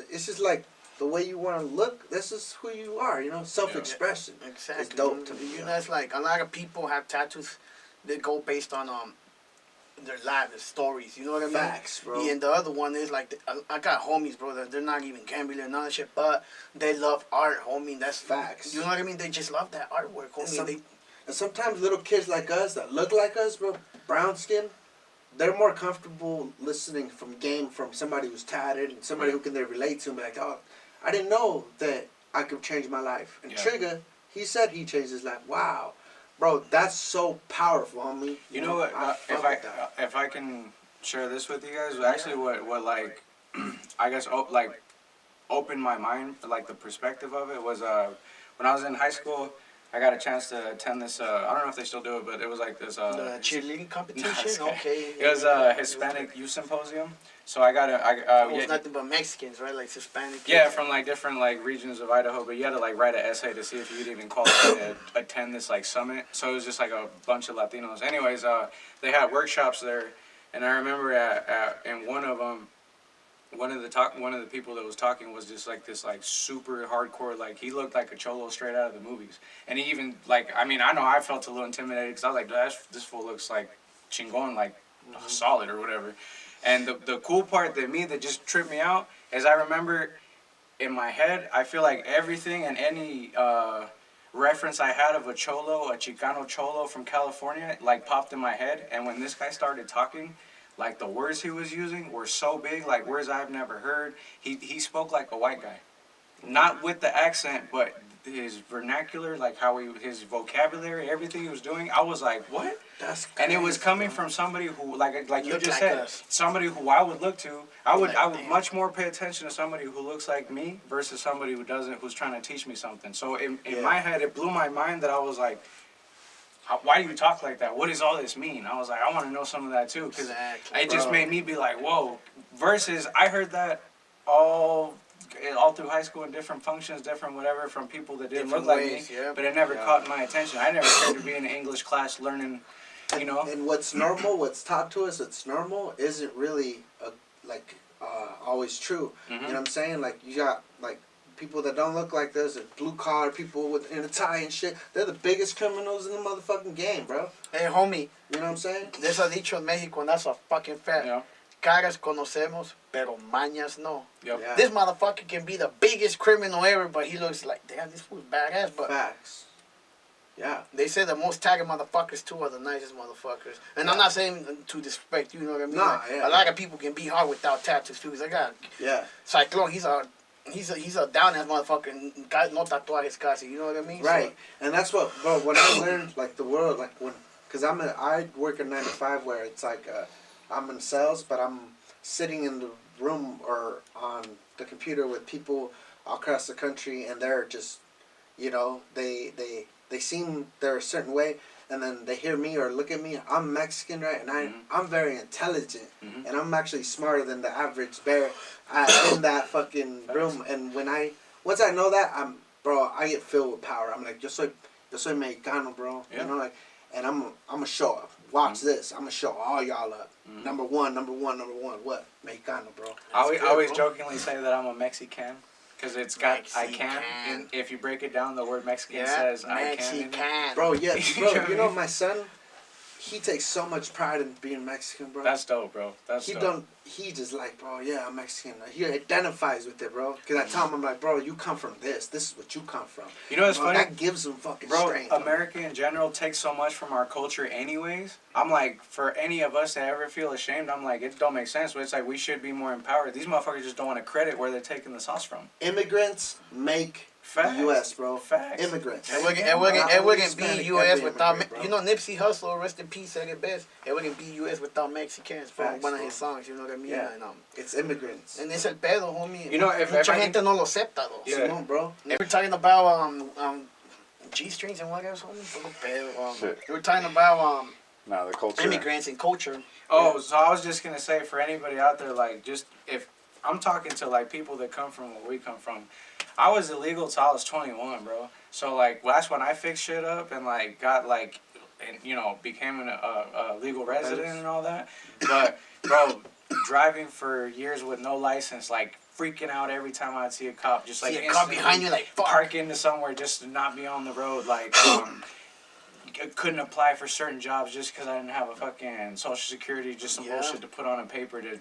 it's just like the way you want to look. This is who you are. You know, self-expression. Exactly. It's dope to me. You know, it's like a lot of people have tattoos that go based on their lives, their stories. You know what I mean? Facts, bro. Yeah, and the other one is like I got homies, bro. That they're not even gambling and all that shit, but they love art, homie. That's Facts. You know what I mean? They just love that artwork, homie. And sometimes little kids like us that look like us, bro, brown skin, they're more comfortable listening from somebody who's tatted and somebody who can they relate to and be like, oh, I didn't know that I could change my life. And Trigga, he said he changed his life. Wow. Bro, that's so powerful, homie. You know what? If I can share this with you guys, actually, what like, I guess like, opened my mind, like the perspective of it was when I was in high school. I got a chance to attend this. I don't know if they still do it, but it was like this. The cheerleading competition. Okay. It was a Hispanic Youth Symposium. So I got it was nothing but Mexicans, right? Like Hispanic. Yeah, from like different like regions of Idaho, but you had to like write an essay to see if you'd even qualify to attend this like summit. So it was just like a bunch of Latinos. Anyways, they had workshops there, and I remember in one of them, one of the people that was talking was just like this like super hardcore, like he looked like a cholo straight out of the movies. And he even like, I mean, I know I felt a little intimidated because I was like, this fool looks like chingon, like solid or whatever. And the cool part that just tripped me out is I remember in my head, I feel like everything and any reference I had of a Chicano cholo from California, like popped in my head. And when this guy started talking, like the words he was using were so big, like words I've never heard. He spoke like a white guy, not with the accent, but his vernacular, like his vocabulary, everything he was doing. I was like, what? That's crazy, and it was coming from somebody who, like you just like said, us. somebody who I would look to. I would Damn. much more pay attention to somebody who looks like me versus somebody who doesn't, who's trying to teach me something. So in my head, it blew my mind that I was like, why do you talk like that? What does all this mean? I was like, I want to know some of that too, because it just made me be like, whoa. Versus, I heard that all through high school in different functions, different whatever, from people that didn't look like me, but it never caught my attention. I never cared to be in an English class learning, you know. And what's normal, what's taught to us, it's normal, isn't really always true. You know what I'm saying? Like you got like people that don't look like this, and blue collar people in a tie and shit. They're the biggest criminals in the motherfucking game, bro. Hey, homie. You know what I'm saying? There's a dicho in Mexico, and that's a fucking fact. Yeah. Caras conocemos, pero mañas no. Yep. Yeah. This motherfucker can be the biggest criminal ever, but he looks like, damn, this fool's badass. But Facts. Yeah. they say the most tagged motherfuckers too are the nicest motherfuckers. And I'm not saying to disrespect, you know what I mean? Nah, Like, yeah. a lot of people can be hard without tattoos too. 'Cause I got Cyclone, he's a down ass motherfucker, and no tatuajes casi, you know what I mean? Right. And that's what, bro, when I learned, like, the world, like, because I work a 9 to 5 where it's like, I'm in sales, but I'm sitting in the room or on the computer with people across the country, and they're just, you know, they seem they're a certain way, and then they hear me or look at me. I'm Mexican, right? And I'm very intelligent, and I'm actually smarter than the average bear in that fucking room. And once I know that, I get filled with power. I'm like, yo soy mexicano, bro. Yeah. You know, like, and I'm gonna show up. Watch this. I'm gonna show all y'all up. Number one. What? Mexicano, bro. I always jokingly say that I'm a Mexican. Because it's got I can. Mexican. And if you break it down, the word Mexican says I can. Mexican. Bro, yeah, bro. You know my son, he takes so much pride in being Mexican, bro. That's dope, bro. That's dope. He just like, bro, yeah, I'm Mexican. He identifies with it, bro. Because I tell him, I'm like, bro, you come from this. This is what you come from. You know what's Bro, funny? That gives him fucking Bro, strength. America in general takes so much from our culture anyways. I'm like, for any of us to ever feel ashamed, I'm like, it don't make sense. But it's like, we should be more empowered. These motherfuckers just don't want to credit where they're taking the sauce from. Immigrants make Facts. the U.S., bro. Facts. Immigrants. It Not wouldn't only be Hispanic, U.S. every without, immigrant, bro. you know, Nipsey Hussle, rest in peace, said it best. It wouldn't be U.S. without Mexicans, bro. Facts, One of bro. his songs, you know what I mean? Yeah. And, It's immigrants. and es el pedo, homie. You know, if Mucha I gente no lo acepta, though. Yeah. Simón, bro. We're talking about G-strings and what else, homie? Puro pedo, Shit. We're talking about No, the culture. immigrants and culture. Oh, so I was just gonna say for anybody out there, like, just if I'm talking to like people that come from where we come from, I was illegal till I was 21, bro. So like that's when I fixed shit up and like got like, and you know became a legal resident and all that. But bro, driving for years with no license, like freaking out every time I'd see a cop, just like See a cop instantly behind you, like, fuck. park into somewhere just to not be on the road, like. Couldn't apply for certain jobs just because I didn't have a fucking social security, just some Yeah. bullshit to put on a paper to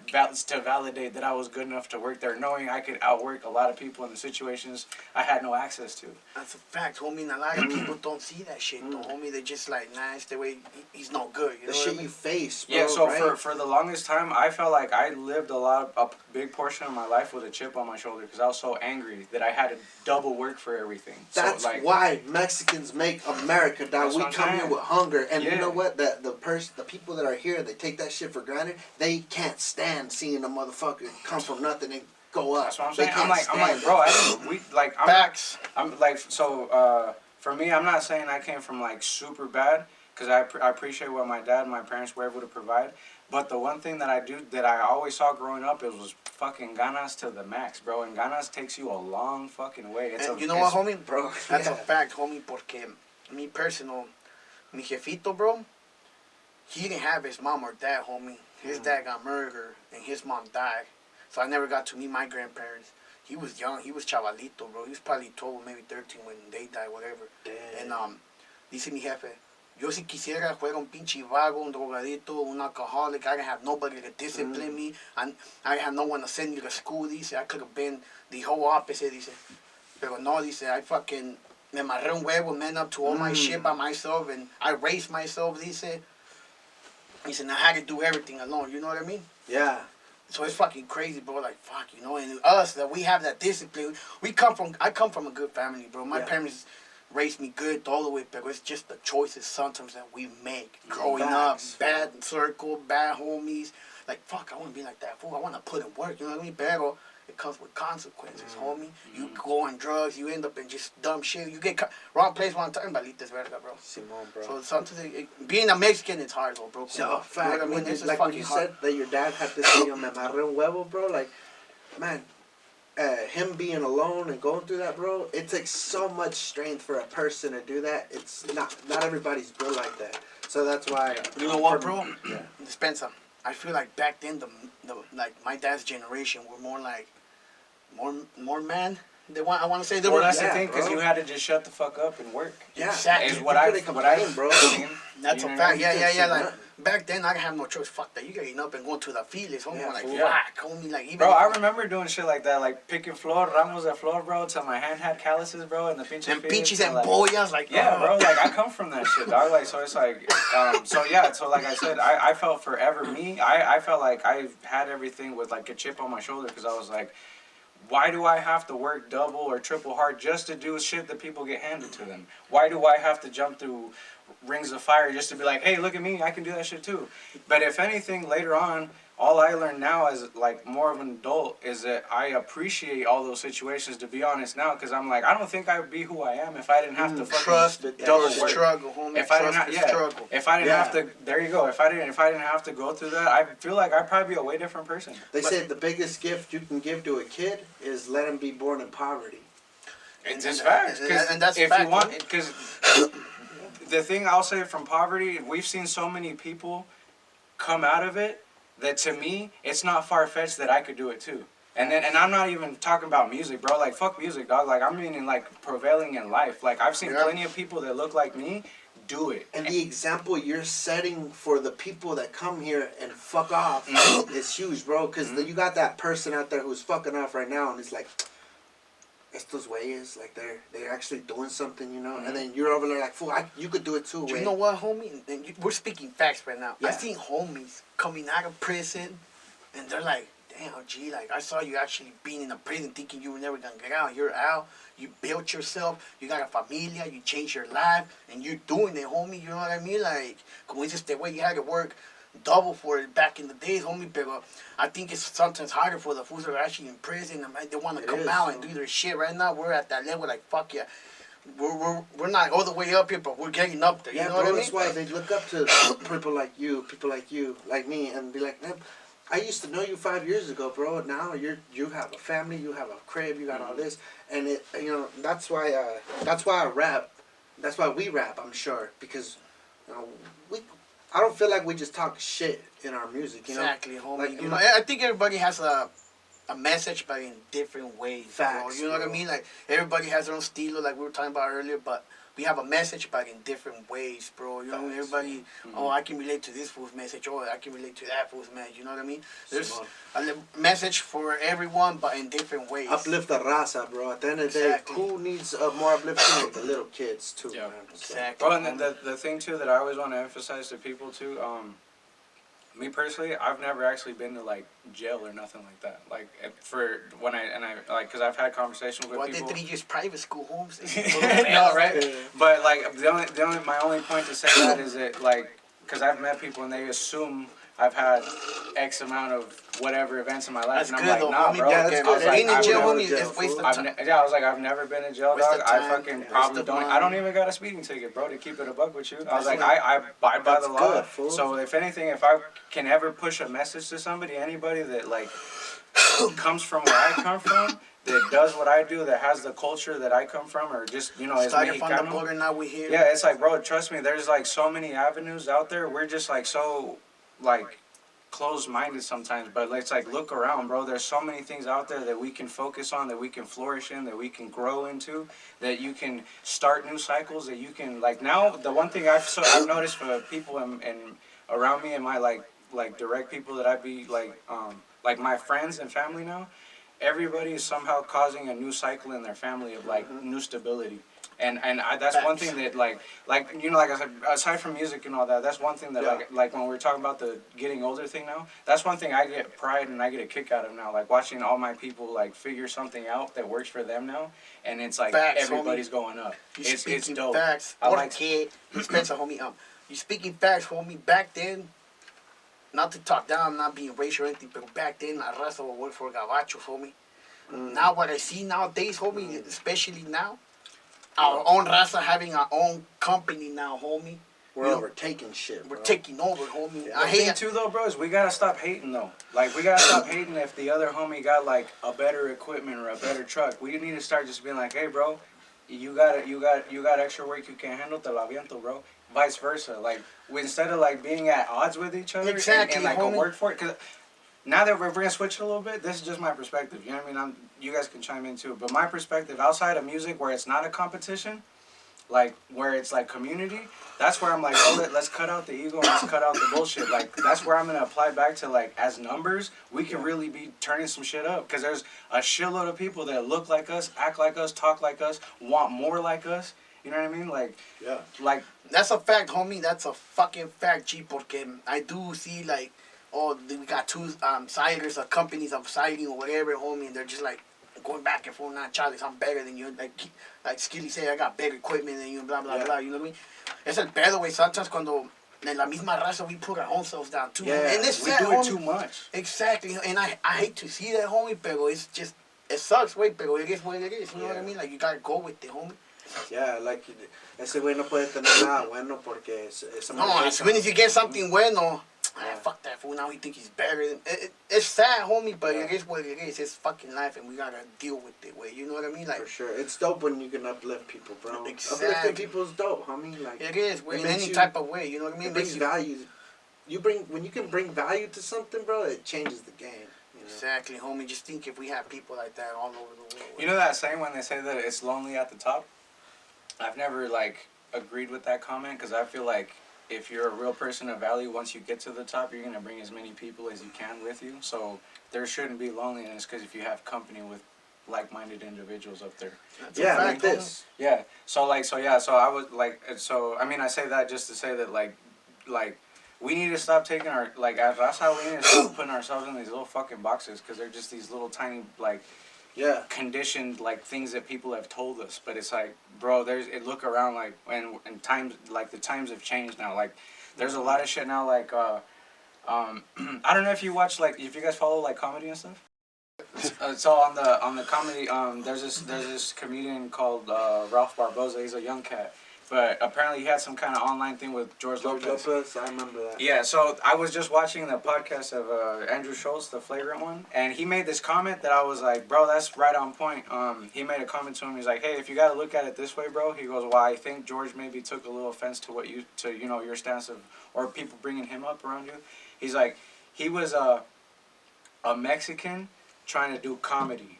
validate that I was good enough to work there, knowing I could outwork a lot of people in the situations I had no access to. That's a fact, homie. And a lot of people don't see that shit, though, homie. They just like, nah, it's the way he's no good. You know The what I shit mean? you face, bro. Yeah, so right? for the longest time, I felt like I lived a big portion of my life with a chip on my shoulder because I was so angry that I had to double work for everything. That's so, like, why Mexicans make America, dog. That's We what I'm come here saying. with hunger, and you Yeah. know what? The people that are here, they take that shit for granted. They can't stand seeing a motherfucker come from nothing and go up. That's what I'm They saying. can't I'm like, stand bro, it. Facts. I'm like, so for me, I'm not saying I came from like super bad because I appreciate what my dad and my parents were able to provide. But the one thing that I always saw growing up was fucking ganas to the max, bro. And ganas takes you a long fucking way. And you know what, homie? bro. That's Yeah. a fact, homie, porque me personal, mi jefito, bro, he didn't have his mom or dad, homie. His dad got murdered and his mom died. So I never got to meet my grandparents. He was young. He was chavalito, bro. He was probably 12 or maybe 13 when they died, whatever. Damn. And dice mi jefe, yo si quisiera fuera un pinche vago, un drogadito, un alcoholic. I didn't have nobody to discipline me. I had no one to send me to school, dice. I could have been the whole opposite, dice. Pero no, dice, I fucking me amarré un huevo, man up to all my shit by myself, and I raised myself, dice. He said, I had to do everything alone, you know what I mean? Yeah. So it's fucking crazy, bro. Like, fuck, you know, and us, that we have that discipline. I come from a good family, bro. My Yeah. parents raised me good all the way, but it's just the choices sometimes that we make. Growing Facts. up, bad circle, bad homies. Like, fuck, I want to be like that fool. I want to put in work, you know what I mean? Pero it comes with consequences, homie. You go on drugs, you end up in just dumb shit. You get wrong place, wrong time, balitas verga, bro. Simón, bro. So sometimes, being a Mexican, it's hard, though, bro. So, You know fact, what I mean? when This you, is like when fucking you hard. said that your dad had to say, yo, me amarré un huevo, bro, like, man, him being alone and going through that, bro, it takes so much strength for a person to do that. It's not everybody's built like that. So that's why. You know what, for- bro? Yeah. Spencer, I feel like back then, the like my dad's generation were more like, more man. I want to say they Well, were. that's yeah, the thing, because bro. you had to just shut the fuck up and work. Yeah. Exactly. Is You what I couldn't complain, bro. seen. That's You a know? fact. Yeah. say Like nothing. back then, I didn't have no choice. Fuck that. You getting up and going to the fields, homie. Yeah, Like fool. fuck, homie. Like even. Bro, I remember doing shit like that, like picking ramos de flor, bro, till my hand had calluses, bro, and the pinches and fields, pinches so, and like, boyas, like yeah, bro, like I come from that shit, dog. Like, so it's like, so yeah, so like I said, I felt forever me. I felt like I had everything with like a chip on my shoulder because I was like, why do I have to work double or triple hard just to do shit that people get handed to them? Why do I have to jump through rings of fire just to be like, hey, look at me, I can do that shit too? But if anything, later on, all I learned now as like more of an adult is that I appreciate all those situations, to be honest now, because I'm like, I don't think I would be who I am if I didn't have to fucking trust double the work. struggle, homie. If I didn't Trust have, the yeah, struggle. if I didn't Yeah. have to, there you go. If I didn't have to go through that, I feel like I'd probably be a way different person. They say the biggest gift you can give to a kid is let him be born in poverty. It's And- just facts. and that's if fact, you want, homie. because the thing I'll say from poverty, we've seen so many people come out of it that to me, it's not far fetched that I could do it too. And I'm not even talking about music, bro. Like fuck music, dog. Like I'm meaning like prevailing in life. Like I've seen Yeah. plenty of people that look like me do it. And the example you're setting for the people that come here and fuck off is huge, bro. Because you got that person out there who's fucking off right now, and it's like, estos güeyes, like they're actually doing something, you know. And then you're over there like, fool, you could do it too. You know what, homie? And we're speaking facts right now. Yeah. I seen homies coming out of prison, and they're like, damn, G, like, I saw you actually being in a prison thinking you were never going to get out. You're out. You built yourself. You got a familia. You changed your life. And you're doing it, homie. You know what I mean? Like, como dices, the way you had to work double for it back in the days, homie. But I think it's sometimes harder for the fools that are actually in prison. And they want to come out and do their shit. Right now, we're at that level, like, fuck yeah. We're not all the way up here, but we're getting up there. You know what I mean? That's why they look up to people like you, like me, and be like, man, I used to know you 5 years ago, bro. Now you have a family, you have a crib, you got all this, and it, you know, that's why I rap. That's why we rap. I'm sure because, you know, I don't feel like we just talk shit in our music. You know? Exactly, homie. Like, you know, I think everybody has a message, but in different ways. Facts, you know what I bro. mean? Like everybody has their own style, like we were talking about earlier, but we have a message, but in different ways, bro. You know, Facts. everybody. Oh, I can relate to this fool's message. Oh, I can relate to that fool's message. You know what I mean? There's a message for everyone, but in different ways. Uplift the raza, bro. At the end of the day, Exactly. who needs more uplifting? Like the little kids too, Yeah. man. Exactly. Well, and the thing too that I always want to emphasize to people too, me personally, I've never actually been to like jail or nothing like that. Like for when I like, cause I've had conversations with What people. did 3 years private school homes? No, right? But like my only point to say that is that like, cause I've met people and they assume I've had X amount of whatever events in my life, That's and I'm good like, though, nah, homie. bro. Yeah, that's I was good. like, Being in I've jail, never- homie, is waste of I've time. I was like, I've never been in jail, Waste dog. of I time, fucking waste probably of don't. money. I don't even got a speeding ticket, bro. To keep it a buck with you, I was That's like, what- I abide by the law. good, fool. So if anything, if I can ever push a message to somebody, anybody that like comes from where I come from, that does what I do, that has the culture that I come from, or just is Started from the Mexicano. border, now we're here. Yeah, it's like, bro, trust me, there's like so many avenues out there. We're just like so like closed-minded sometimes, but it's like, look around, bro. There's so many things out there that we can focus on, that we can flourish in, that we can grow into, that you can start new cycles, that you can like. Now the one thing I've noticed for people and around me and my like direct people that I be like my friends and family now, everybody is somehow causing a new cycle in their family of like new stability. And that's one thing that like you know, like I said, aside from music and all that, that's one thing that like when we're talking about the getting older thing now, that's one thing I get pride and I get a kick out of now, like watching all my people like figure something out that works for them now, and it's like Facts, everybody's homie. going up. You It's speaking dope. facts. I like Porque, Spencer, homie, you speaking facts, homie. Back then, not to talk down, not being racial or anything, but back then, la raza would work for gabachos, homie. Now, what I see nowadays, homie, especially now, our own raza having our own company now, homie. We're You know, overtaking shit, bro. We're taking over, homie. The I thing hate too though, bro, is we gotta stop hating though. Like we gotta stop hating if the other homie got like a better equipment or a better truck. We need to start just being like, hey, bro, you got extra work you can't handle, te la aviento, bro. Vice versa. Like instead of like being at odds with each other Exactly, and like homie. go work for it. Cause now that we're gonna switch it a little bit, this is just my perspective. You know what I mean? You guys can chime in too. But my perspective outside of music, where it's not a competition, like where it's like community, that's where I'm like, oh, let's cut out the ego and let's cut out the bullshit. Like that's where I'm gonna apply back to like as numbers, we can really be turning some shit up, because there's a shitload of people that look like us, act like us, talk like us, want more like us. You know what I mean? Like That's a fact, homie. That's a fucking fact, G. Porque I do see like, oh, we got two siders of companies of siding or whatever, homie, and they're just like going back and forth. Nah, Charlie, I'm better than you. Like Skilly said, I got better equipment than you. Blah blah blah. You know what I mean? Es el pedo, güey. Sometimes cuando en la misma raza we put our own selves down too. yeah, and it's we sad, do it homie. too much. Exactly, and I hate to see that, homie. Pero it's just it sucks, güey. Pero it is what it is. You know what I mean? Like you gotta go with it, homie. Yeah, like ese güey no puede tener nada bueno porque esa No, as soon as you get something bueno, fuck that fool. Now he think he's better. It's sad, homie, but it is what it is. It's fucking life, and we gotta deal with it, way. You know what I mean? Like for sure, it's dope when you can uplift people, bro. Exactly. Uplifting people is dope, homie. Like it is, way, it in makes any you- type of way. You know what I mean? it brings value. When you can bring value to something, bro, it changes the game. You know? Exactly, homie. Just think if we have people like that all over the world. You know that saying when they say that it's lonely at the top? I've never like agreed with that comment because I feel like if you're a real person of value, once you get to the top, you're gonna bring as many people as you can with you. So there shouldn't be loneliness because if you have company with like-minded individuals up there. Yeah, like this. Yeah. So like, so yeah. So I was like, so I mean, I say that just to say that like we need to stop taking our like as Raza, we need to stop putting ourselves in these little fucking boxes because they're just these little tiny like Yeah. conditioned like things that people have told us. But it's like, bro, there's it look around like and times like the times have changed now. Like there's a lot of shit now. Like I don't know if you watch like if you guys follow like comedy and stuff. So on the comedy, there's this comedian called Ralph Barboza. He's a young cat, but apparently he had some kind of online thing with George Lopez. I remember that. Yeah, so I was just watching the podcast of Andrew Schultz, the Flagrant one, and he made this comment that I was like, bro, that's right on point. He made a comment to him. He's like, hey, if you got to look at it this way, bro, he goes, well, I think George maybe took a little offense to what you know your stance of or people bringing him up around you. He's like, he was a Mexican trying to do comedy.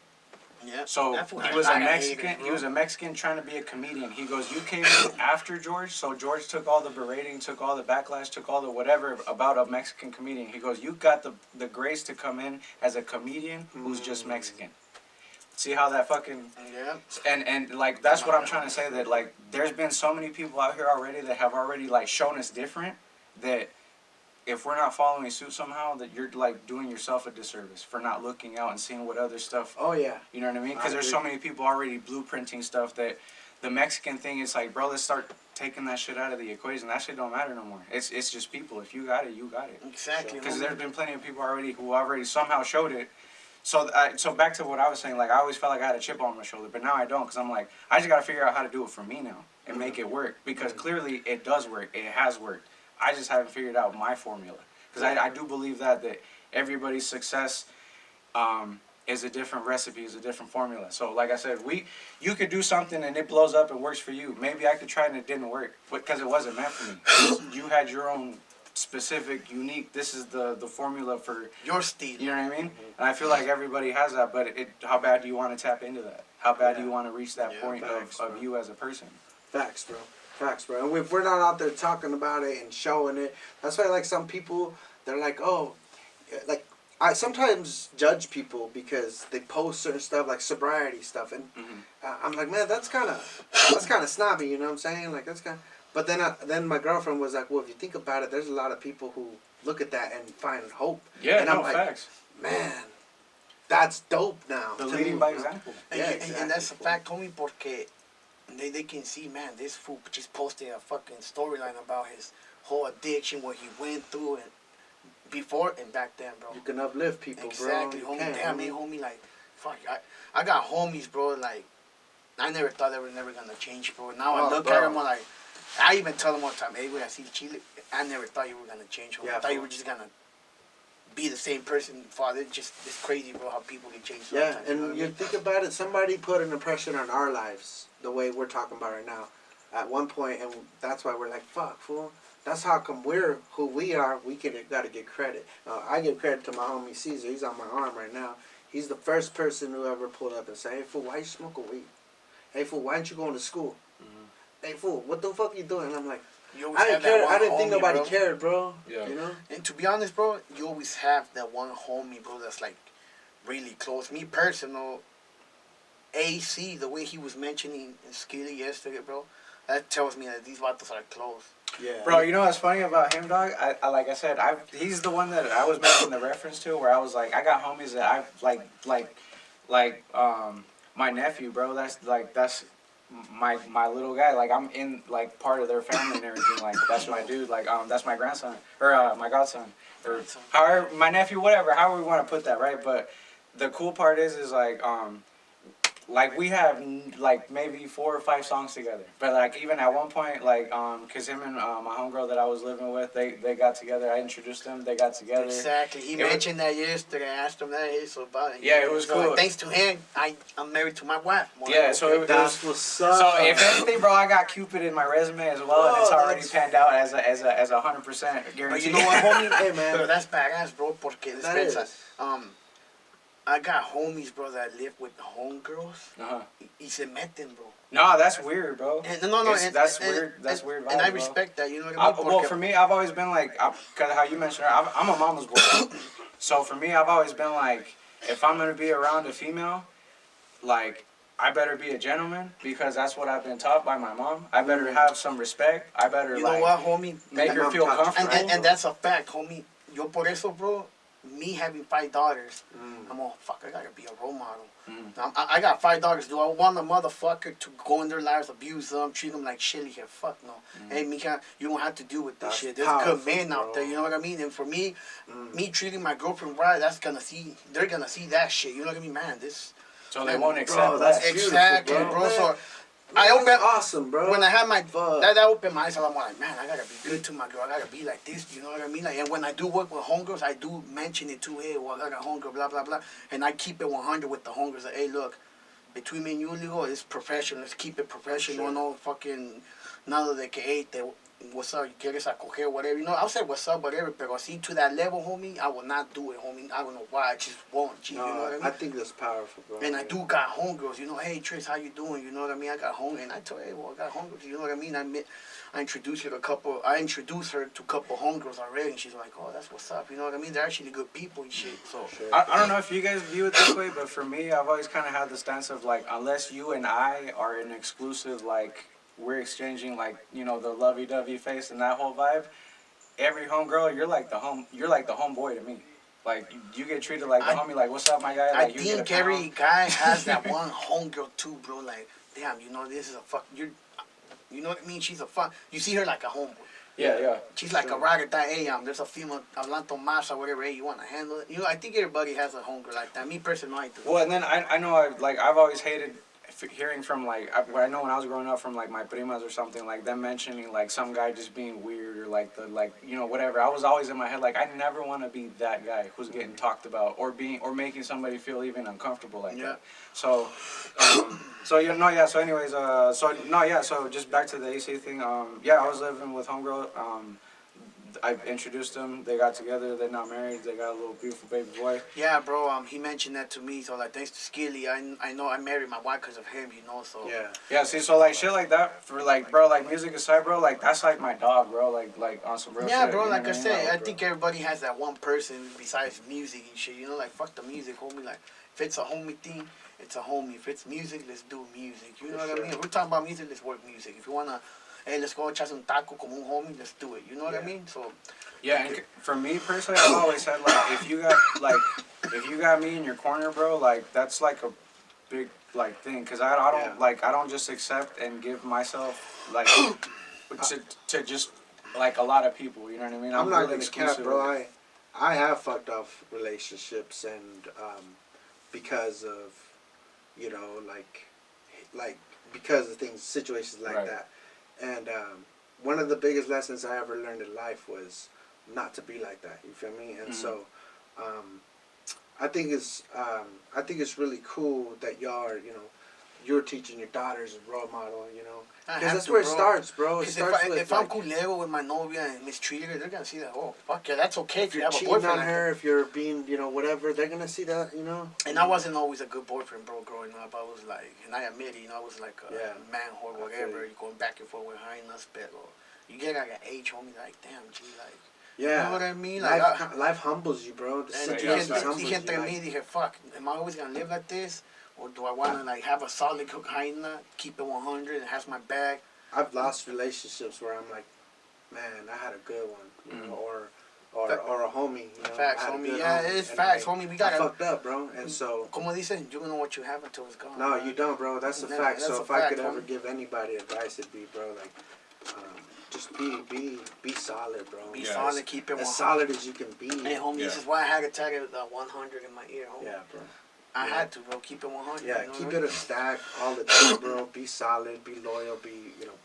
Yeah. So he was a Mexican. He was a Mexican trying to be a comedian. He goes, "You came in after George, so George took all the berating, took all the backlash, took all the whatever about a Mexican comedian." He goes, "You got the grace to come in as a comedian who's just Mexican." See how that fucking and like that's what I'm trying to say. That like there's been so many people out here already that have already like shown us different that. If we're not following suit somehow, that you're like doing yourself a disservice for not looking out and seeing what other stuff. Oh yeah. You know what I mean? Because there's so many people already blueprinting stuff that the Mexican thing is like, bro, let's start taking that shit out of the equation. That shit don't matter no more. It's just people. If you got it, you got it. Exactly. Because there's been plenty of people already who already somehow showed it. So so back to what I was saying, like I always felt like I had a chip on my shoulder, but now I don't because I'm like, I just got to figure out how to do it for me now and make it work because clearly it does work. It has worked. I just haven't figured out my formula. Because I do believe that everybody's success is a different recipe, is a different formula. So like I said, you could do something and it blows up and works for you. Maybe I could try it and it didn't work because it wasn't meant for me. You had your own specific, unique, this is the formula for your steed. You know what I mean? And I feel like everybody has that, but how bad do you want to tap into that? How bad do you want to reach that point of you as a person? Facts, bro. Facts, bro. And if we're not out there talking about it and showing it, that's why like some people, they're like, oh, like I sometimes judge people because they post certain stuff like sobriety stuff, and I'm like, man, that's kind of snobby, you know what I'm saying? Like that's kind. But then my girlfriend was like, well, if you think about it, there's a lot of people who look at that and find hope. Yeah, and I'm like, facts. Man, that's dope now. The leading by example. And that's a fact, homie, porque they can see, man, this fool just posted a fucking storyline about his whole addiction, what he went through, and before and back then, bro. You can uplift people, exactly, bro. Homie. Damn, man, homie, like, fuck, I got homies, bro, like, I never thought they were never gonna change, bro. Now I look at them, I'm like, I even tell them one time, hey, when I see Chile, I never thought you were gonna change, homie. I thought you were just gonna be the same person, father. It's crazy, bro, how people can change sometimes. Yeah, and you think about it, somebody put an impression on our lives the way we're talking about right now at one point, and that's why we're like, fuck, fool. That's how come we're who we are. We gotta get credit. I give credit to my homie Caesar. He's on my arm right now. He's the first person who ever pulled up and said, hey, fool, why you smoking weed? Hey, fool, why aren't you going to school? Hey, fool, what the fuck you doing? And I'm like, I didn't think nobody cared, bro. Yeah. You know? And to be honest, bro, you always have that one homie, bro, that's like really close. Me personal, AC, the way he was mentioning Skilly yesterday, bro, that tells me that these vatos are close. Yeah. Bro, you know what's funny about him, dog? I like I said, he's the one that I was making the reference to, where I was like, I got homies that I like my nephew, bro. That's my little guy. Like I'm in like part of their family and everything. Like that's my dude. Like that's my grandson or my godson or however my nephew, whatever. However we want to put that, right? But the cool part is like we have like maybe 4 or 5 songs together, but like even at one point like cause him and my homegirl that I was living with, they got together. I introduced them, they got together. Exactly. He mentioned that yesterday. I asked him that. So about it. Yeah, it was cool. Like, thanks to him, I'm married to my wife. Yeah, so that's what's up. So if anything, bro, I got Cupid in my resume as well, and it's already panned out as a 100% guarantee. But you know what, homie? Hey man, pero that's badass, bro. Porque I got homies, bro, that live with homegirls. Y se meten, bro. No, that's weird, bro. And, That's weird. That's weird. And I Vibes, bro. respect that. You know what I mean? Well, for me, I've always been like, cause how you mentioned, I'm a mama's boy. So for me, I've always been like, if I'm gonna be around a female, like, I better be a gentleman because that's what I've been taught by my mom. I better have some respect. I better You like know what, homie? make her feel comfortable. And that's a fact, homie. Yo por eso, bro. Me having 5 daughters, I'm all fuck. I gotta be a role model. I got 5 daughters. Do I want a motherfucker to go in their lives, abuse them, treat them like shit here? Fuck no. Hey, Mika, you don't have to deal with this That's shit. There's powerful, good men out there. bro. You know what I mean? And for me, me treating my girlfriend right, they're gonna see that shit. You know what I mean, man? So they won't Bro, accept that's that. beautiful, Exactly, bro. bro. Man, So I I open awesome, bro. when I had my Fuck. that opened my eyes. I'm like, man, I gotta be good to my girl. I gotta be like this. You know what I mean? Like, and when I do work with homegirls, I do mention it too. Hey, well, I got a homegirl, blah blah blah, and I keep it 100 with the homegirls. Like, hey, look, between me and you, Ligo, it's professional. Let's keep it professional. Sure. No fucking nada de que hey, what's up? You quieres a coger, whatever. You know, I'll say what's up, whatever. But see, to that level, homie, I will not do it, homie. I don't know why. I just won't. G, No, you know what I mean? I think that's powerful, bro. And I do got homegirls, you know, hey Tris, how you doing? You know what I mean? I got home and I told her, hey, well, I got homegirls, you know what I mean? I introduced her to a couple homegirls already, and she's like, oh, that's what's up, you know what I mean? They're actually good people and shit, so. Sure. I don't know if you guys view it this way, but for me, I've always kind of had the stance of like, unless you and I are an exclusive, like, we're exchanging like, you know, the lovey-dovey face and that whole vibe, every homegirl, you're like the homeboy to me. Like, you get treated like the homie, like, what's up, my guy? I Like, you get a think every pound. guy has that one homegirl too, bro, like, damn, you know, this is a fuck, you know what I mean? She's a fuck, you see her like a homeboy. Yeah. She's like a rocket that, hey, there's a female, hablando más or whatever, hey, you want to handle it? You know, I think everybody has a homegirl like that. Me personally, I do. Well, and then I know I've always hated hearing from like I know when I was growing up from like my primas or something like them mentioning like some guy just being weird or like you know whatever. I was always in my head like I never want to be that guy who's getting talked about or making somebody feel even uncomfortable like that. So so just back to the AC thing. I was living with homegirl. I introduced them. They got together. They're not married. They got a little beautiful baby boy. Yeah, bro. He mentioned that to me. So like, thanks to Skilly, I know I married my wife because of him. You know, so. Yeah. Yeah. See, so like shit like that for like, bro, like music aside, bro, like that's like my dog, bro. Like on some real shit. Yeah, bro. You know Like what I mean? said, I bro. think everybody has that one person besides music and shit. You know, like fuck the music, homie. Like if it's a homie thing, it's a homie. If it's music, let's do music. You know what I mean? If we're talking about music, let's work music. If you wanna, hey, let's go echar un taco como un homie, let's do it. You know what I mean? So. Yeah, and for me personally, I've always said like if you got me in your corner, bro, like that's like a big like thing, cause I don't I don't just accept and give myself like to just like a lot of people. You know what I mean? I'm not really gonna cap, exclusive. bro. I have fucked off relationships and because of you know like because of things situations like Right. that, and one of the biggest lessons I ever learned in life was not to be like that. You feel me? And so I think it's really cool that y'all are, you're teaching your daughters a role model, because that's where it starts, bro. It starts with if I'm culero with my novia and mistreated her, they're gonna see that. Oh, fuck yeah, that's okay if you you're have a cheating boyfriend. on her, if you're being, whatever, they're gonna see that, And I wasn't always a good boyfriend, bro, growing up. I was like, and I admit it, I was like a man whore, whatever. You're going back and forth with her and us, pero you get like an age, homie, like, damn, G, like. Yeah. You know what I mean? Like, life humbles you, bro. The situations humbles you. Dije me, dije, fuck, am I always gonna live like this? Or do I wanna like have a solid cocaína, keep it 100 and has my back? I've lost relationships where I'm like, man, I had a good one, or a homie, Facts, I had a homie. good Yeah, homie, it's and, facts, like, homie. We I gotta. fucked up, bro, and so. Como dicen, you don't know what you have until it's gone. No, right? you don't, bro. That's a Yeah, fact. that's So a if I could fact, ever homie. give anybody advice, it'd be, bro, like, just be solid, bro. Be Yeah, solid, keep it 100. As solid as you can be. Hey, homie, this is why I had to tag it 100 in my ear, homie. Yeah, bro. I had to, bro. Keep it 100. Yeah, you know keep what I it mean? a stack all the time, bro. Be solid, be loyal,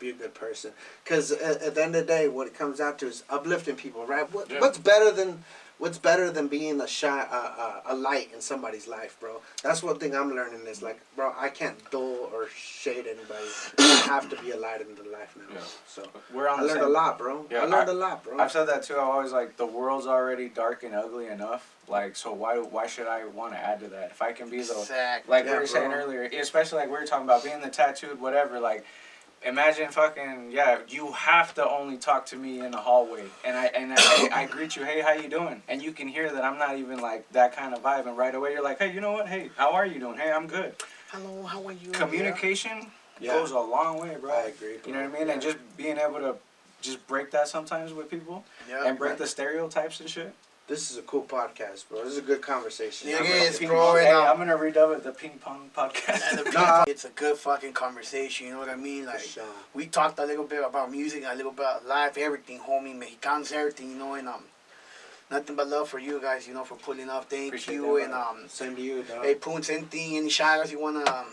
be a good person. Because at the end of the day, what it comes out to is uplifting people, right? What's better than what's better than being a light in somebody's life, bro? That's one thing I'm learning is like, bro, I can't dull or shade anybody. I have to be a light in their life now. Yeah. So We're on I the learned same- a lot, bro. Yeah, I learned a lot, bro. I've said that too. I always like the world's already dark and ugly enough. Like, so why should I want to add to that? If I can be the Exactly. like Yeah, we were saying bro. earlier, especially like we were talking about being the tattooed, whatever. Like, imagine fucking you have to only talk to me in the hallway, and I greet you, hey, how you doing? And you can hear that I'm not even like that kind of vibe, and right away you're like, hey, you know what? Hey, how are you doing? Hey, I'm good. Hello, how are you? Communication Yeah. goes a long way, bro. I agree, bro. You know what I mean? And just being able to just break that sometimes with people Yeah, and break man. the stereotypes and shit. This is a cool podcast, bro. This is a good conversation. Yeah, I'm it gonna- is, Ping bro. pong- and, Hey, I'm gonna redub it, the ping pong podcast. And the Nah. it's a good fucking conversation, you know what I mean? Like, sure. we talked a little bit about music, a little bit about life, everything, homie, Mexicanos, everything, you know, and nothing but love for you guys, you know, for pulling up. Thank Appreciate you, that, and man. Same to you, dog. hey, Poons, anything, any shout-outs you wanna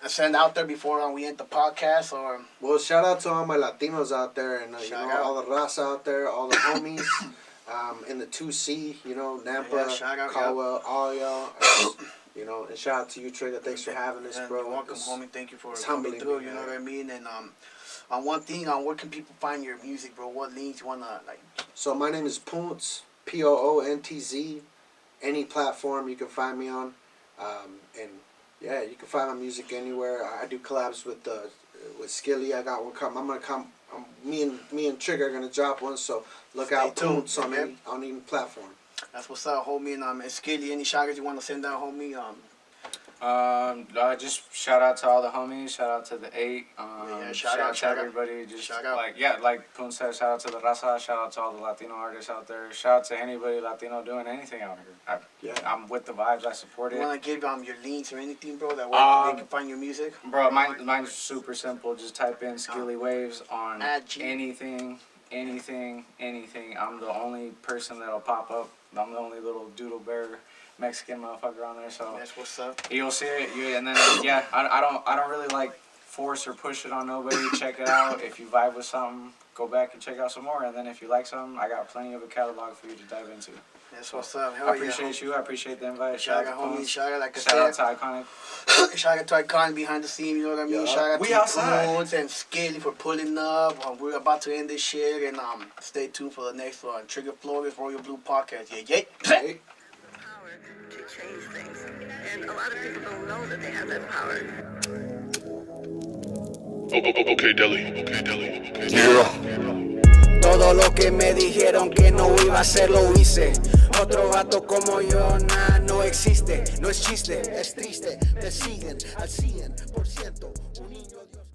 send out there before we end the podcast, or Well, shout out to all my Latinos out there, and you Shout know, out. all the raza out there, all the homies in the 2C, you know, Nampa, Yeah, shout out, Caldwell, all y'all. You know, and shout out to you, Trigga. Thanks for having us, and bro. you're welcome, It's- homie. Thank you for it's coming humbling through. me, You know man. what I mean? And on one thing, where can people find your music, bro? What links you wanna like? So my name is Poontz, Poontz. Any platform you can find me on, and yeah, you can find my music anywhere. I do collabs with Skilly. I got one come. I'm gonna come. Me and Trigga are gonna drop one. So look Stay out, tuned, Poontz on man. any platform. That's what's up, homie. And Skilly, any shout-outs you wanna send out, homie? Just shout out to all the homies. Shout out to the 8. Shout out, to shout out. everybody. Just Shout out. like Poon said, shout out to the raza. Shout out to all the Latino artists out there. Shout out to anybody Latino doing anything out here. I'm with the vibes. I support You it. wanna give your links or anything, bro? That they can find your music. Bro, mine's super simple. Just type in Skilly Waves on At G. anything. I'm the only person that'll pop up. I'm the only little doodle bear Mexican motherfucker on there. So That's what's up. you'll see it. And then I don't really like force or push it on nobody. Check it out. If you vibe with something, go back and check out some more. And then if you like something, I got plenty of a catalog for you to dive into. That's what's up. Hell I appreciate you. I appreciate the invite. Shout Shout out, out to homie. Poons. Shout out, like I Shout out said. to I-Konick. Shout out to I-Konick behind the scene, you know what I mean? Yeah. Shout out We to outside. Poons and Skilly for pulling up. We're about to end this shit, and stay tuned for the next one. Trigga Flores, Royal Blue Podcast. Yeah. Hey. power to change things. And a lot of people don't know that they have that power. Okay, Deli. Todo lo que me dijeron que no iba a hacer lo hice. Otro vato como yo, no existe. No es chiste, es triste. Te siguen al 100%.